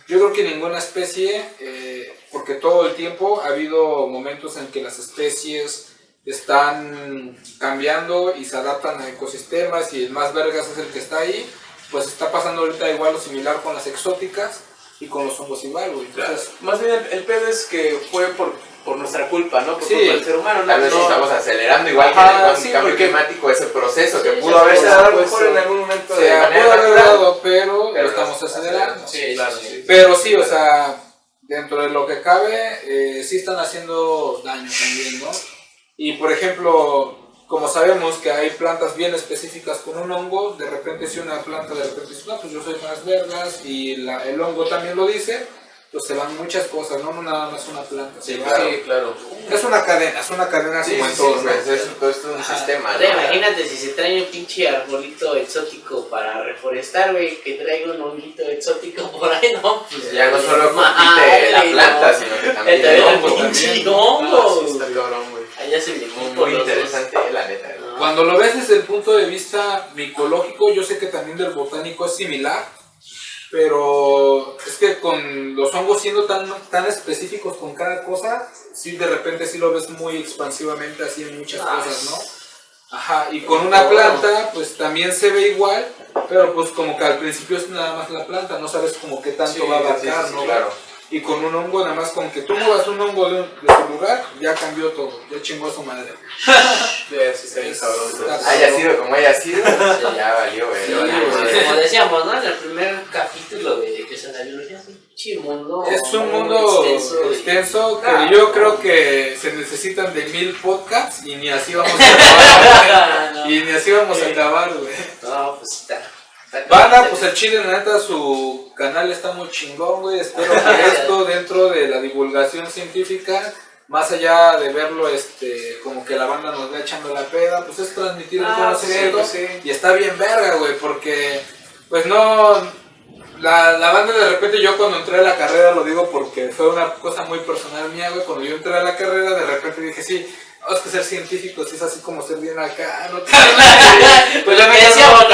yo creo que ninguna especie, porque todo el tiempo ha habido momentos en que las especies están cambiando y se adaptan a ecosistemas y el más vergas es el que está ahí, pues está pasando ahorita igual lo similar con las exóticas y con los hongos igual, güey. Entonces, más bien el pedo es que fue por nuestra culpa, ¿no? Por sí, culpa del ser humano. Tal vez estamos acelerando igual que en el cambio climático ese proceso que pudo haberse dado a lo mejor en algún momento de manera pudo haber natural, dado, pero lo estamos acelerando. Sí, claro. Pero sí, o sea, dentro de lo que cabe, sí están haciendo daño también, ¿no? Y por ejemplo, como sabemos que hay plantas bien específicas con un hongo, de repente si una planta de repente dice, no, pues yo soy más vergas, y el hongo también lo dice, pues se van muchas cosas, no nada más una planta. Sí, claro. Es una cadena como en todo, pues es un sistema, ¿no? Imagínate si se trae un pinche arbolito exótico para reforestar, güey, que traiga un honguito exótico por ahí, ¿no? Pues ya no solo compite la planta, sino que también el hongo también. hongo. Sí, está cabrón, güey. Allá se me muy interesante, la neta. Cuando lo ves desde el punto de vista micológico, yo sé que también del botánico es similar, Pero es que con los hongos siendo tan específicos con cada cosa, sí de repente sí lo ves muy expansivamente así en muchas cosas, ¿no? Ajá, y con una planta pues también se ve igual, pero pues como que al principio es nada más la planta, no sabes como qué tanto va a abarcar, ¿no? Claro. Y con un hongo nada más con que tú muevas un hongo de su lugar, ya cambió todo, ya chingó a su madre. Sí, se ve sabroso. Haya sido como haya sido, ya valió, güey. Sí, como decíamos, ¿no? En el primer capítulo de que es la biología, es un chimundo. Es un mundo extenso que yo creo que se necesitan de 1000 podcasts y ni así vamos a acabar. No. Y ni así vamos a acabar, güey. No, pues está. Banda, pues el chile, la neta, su canal está muy chingón, güey. Espero que esto, dentro de la divulgación científica, más allá de verlo, como que la banda nos va echando la peda, pues es transmitir el conocimiento. Sí. Y está bien verga, güey, porque, pues no, la banda de repente, yo cuando entré a la carrera, lo digo porque fue una cosa muy personal mía, güey, cuando yo entré a la carrera, de repente dije, sí, es que ser científico sí es así como ser bien acá, ¿no? Pues lo que decíamos,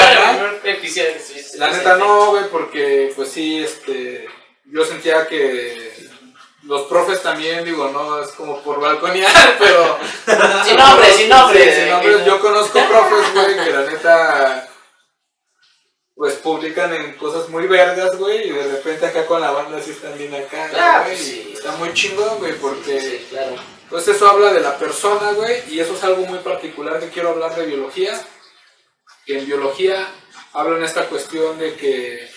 La neta no, güey, porque pues sí, yo sentía que los profes también, digo, no es como por balconear, pero... Sin nombre, sin nombre. Sin nombres, yo conozco profes, güey, que la neta, pues publican en cosas muy vergas, güey, y de repente acá con la banda sí están bien acá, Ah, güey, pues sí. está muy chingón, güey, porque... Sí, claro. Pues eso habla de la persona, güey, y eso es algo muy particular que quiero hablar de biología, que en biología hablan esta cuestión de que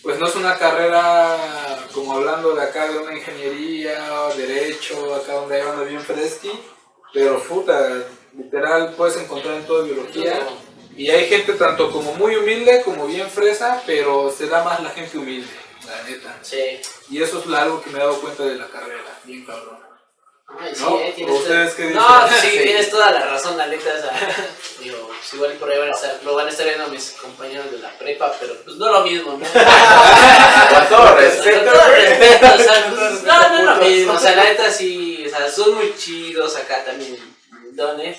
pues no es una carrera como hablando de acá de una ingeniería o derecho, acá donde hay uno bien fresqui, pero puta, literal puedes encontrar en todo biología, y hay gente tanto como muy humilde como bien fresa, pero se da más la gente humilde, la neta. Sí. Y eso es algo que me he dado cuenta de la carrera, bien cabrón. Ay, sí, ¿No? tienes ¿Ustedes qué dicen? No, sí, Sí. tienes toda la razón, la neta. O sea, digo, pues igual por ahí lo van a estar viendo mis compañeros de la prepa, pero pues no lo mismo, ¿no? Con todo respeto, Con todo güey. respeto, o sea, pues, no es lo mismo. O sea, la neta sí, o sea, son muy chidos acá también, dones.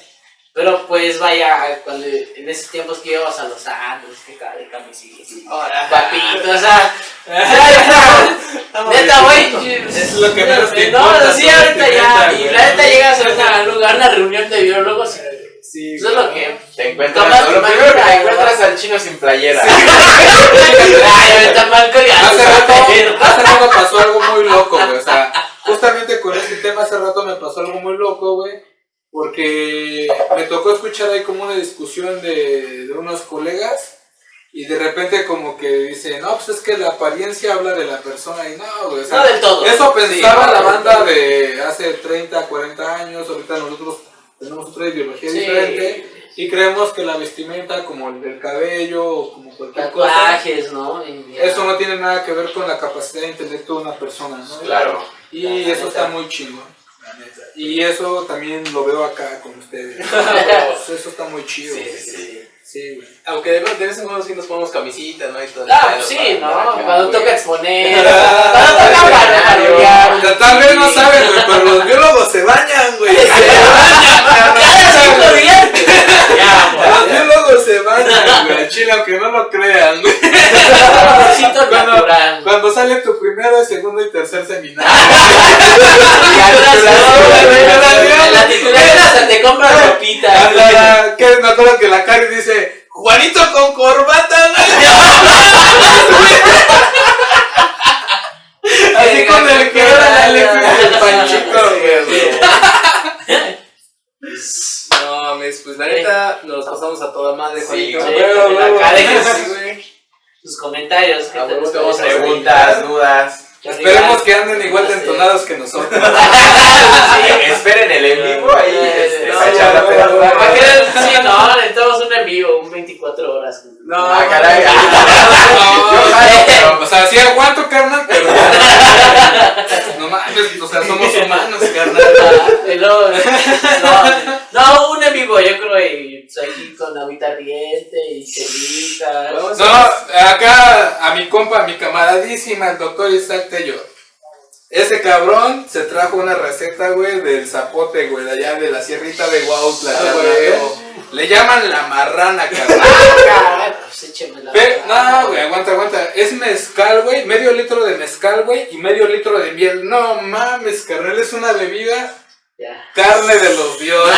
Pero pues vaya, cuando en esos tiempos que íbamos a los antros, que cada de camisita, papito, o sea, neta, güey, Es lo que menos te no, importa, sí, todo ahorita este ya, neta, y güey. la neta llegas a un lugar, una reunión de biólogos, Sí, eso es lo que... Te encuentras, Capaz lo te primero que te imaginas, encuentras al chino sin playera. Ay, ahorita mal Hace rato pasó algo muy loco, güey, o sea, justamente con este tema hace rato me pasó algo muy loco, güey, porque me tocó escuchar ahí como una discusión de unos colegas. Y de repente como que dice, no, pues es que la apariencia habla de la persona y no, güey. O sea, No del todo. eso pensaba Sí, la no, banda de hace 30, 40 años, ahorita nosotros tenemos otra ideología Sí. diferente y creemos que la vestimenta como el del cabello o como cualquier cosa, Tatuajes, ¿no? eso no tiene nada que ver con la capacidad de intelecto de una persona, ¿no? Claro. Y La eso neta. está muy chingón, la neta. Y eso también lo veo acá con ustedes. Eso está muy chido. Sí, güey. sí, sí. Sí, güey. Aunque de vez en cuando sí nos ponemos camisitas, ¿no? Y todo. Ah, pues sí, ¿no? para- Cuando güey. toca exponer, cuando toca parodiar. O sea, tal vez no saben, güey, pero los biólogos se bañan, güey. Cada 5 días. Ya, Los biólogos se bañan, güey. Al chile, aunque no lo crean, güey. amorcito Cuando, natural. cuando sale tu primero, segundo y tercer seminario. En la titulación hasta te compras ropita. Que me acuerdo que la Cari dice, Juanito con corbata, güey. Así con el que era la Alexis del Panchito, güey. No mames, pues la neta nos pasamos a toda madre, Sí, Juanito. Sí, güey, la güey, cara, Sí, güey. sus comentarios. ¿Qué A tal huevo les te vamos a parece? Preguntas, dudas. Esperemos que anden igual de entonados que nosotros. Esperen el en vivo ahí. No, Para echar la no, peda. no, ¿Para qué? Sí, no, necesitamos un en vivo, un 24 horas. No, Ah, caray. Yo jalo, pero, o sea, sí aguanto, carnal, pero no mames, o sea, somos humanos, carnal. Y luego, no, un en vivo, yo creo, y pues, aquí con Agüita Riente y Chelita. Vamos No, acá a mi compa, mi camaradísima, el doctor Isaac Tello. Ese cabrón se trajo una receta, güey, del zapote, güey, de allá de la sierrita de Huautla, Ah, güey. güey. Le llaman la marrana, cabrón. pues écheme la No, güey, aguanta. Es mezcal, güey. Medio litro de mezcal, güey. Y medio litro de miel. No mames, carnal, es una bebida. Ya. Carne de los dioses.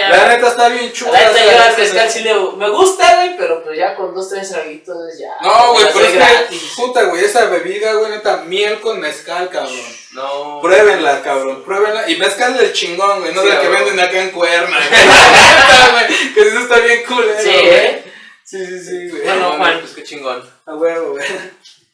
La neta está bien chula. La neta yo al mezcal sí me gusta, güey, pero pues ya con 2-3 traguitos ya. No, güey, pero es gratis. que, puta, güey, esa bebida, güey, neta, miel con mezcal, cabrón. No. Pruébenla, cabrón, pruébenla. Y mezcal del chingón, güey, no Sí, de la que güey. venden acá en Cuerna. Güey, que eso está bien cool, Sí, güey. Sí, güey. Bueno, Juan. Pues qué chingón. A huevo, güey.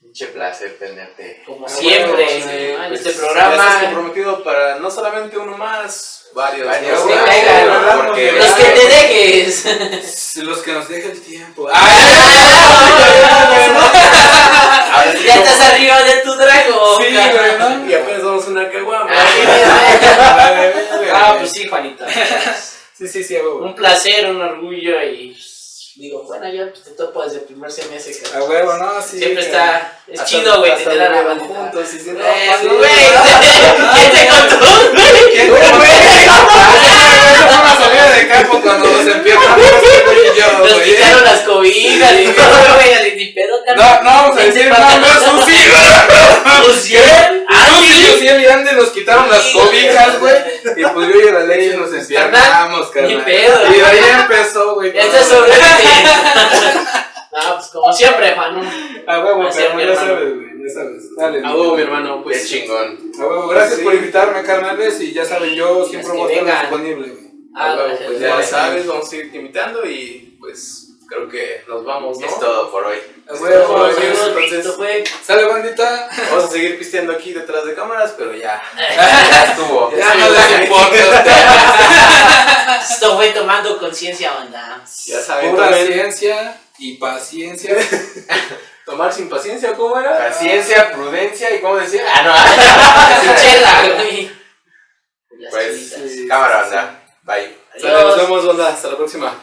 Pinche placer tenerte. Como siempre, Sí, en pues, este ya programa. estás comprometido para no solamente uno más, varios. Varios, ¿no? güey, Sí, caigan, hablamos porque- de- Los que te dejes. Los que nos deje el tiempo. Ahora sí, Ya como- estás arriba de tu dragón. Sí, güey, ¿no? Y apenas vamos una caguama. Ah, pues sí, Juanito. Sí, a huevo. Un placer, un orgullo y pues, digo, bueno, yo pues, te topo desde el primer semestre. A huevo, ¿no? Sí. Siempre que- está, es Hasta- chido, güey, hasta tener a la vivieron banda juntos y si no, Eso, pues, güey. ¿Quién te contó, güey? ¿Quién te contó? Esa fue una salida de campo cuando nos empiezan güey y yo, Nos güey. quitaron las cobijas y todo, güey, así, ni pedo, carnal. No vamos a decir nombres, Susi. Luciel. Susi y Andy nos quitaron las Sí, cobijas, güey. güey. Y pues yo y el Alexis nos empiernamos, carnal. Ni pedo, Y de ahí güey. empezó, güey. Este es sobre No, pues como siempre, Juan. A huevo, Así, carnal, mi ya hermano. sabes, güey. Ya sabes. Dale. A huevo, mi hermano, Qué pues. chingón. A huevo, gracias Sí. por invitarme, carnales. Y ya saben, yo siempre que voy a estar vengan. disponible, güey. A huevo, gracias. pues ya sabes, vamos a ir invitando y pues creo que nos vamos, ¿no? Es todo por hoy. A Esto huevo, fue, güey. entonces, Esto fue. Sale, bandita. Vamos a seguir pisteando aquí detrás de cámaras, pero ya. Ya estuvo. Ya no les importa. Esto fue tomando conciencia, banda. Ya saben, Pura tomen- ciencia y paciencia. tomar sin paciencia, ¿cómo era? Paciencia, prudencia y ¿cómo decía? Ah, Sin chela, güey. Las no. Pues, chelitas. cámara, banda. Bye. Sale, nos Adiós. vemos, banda. Hasta la próxima.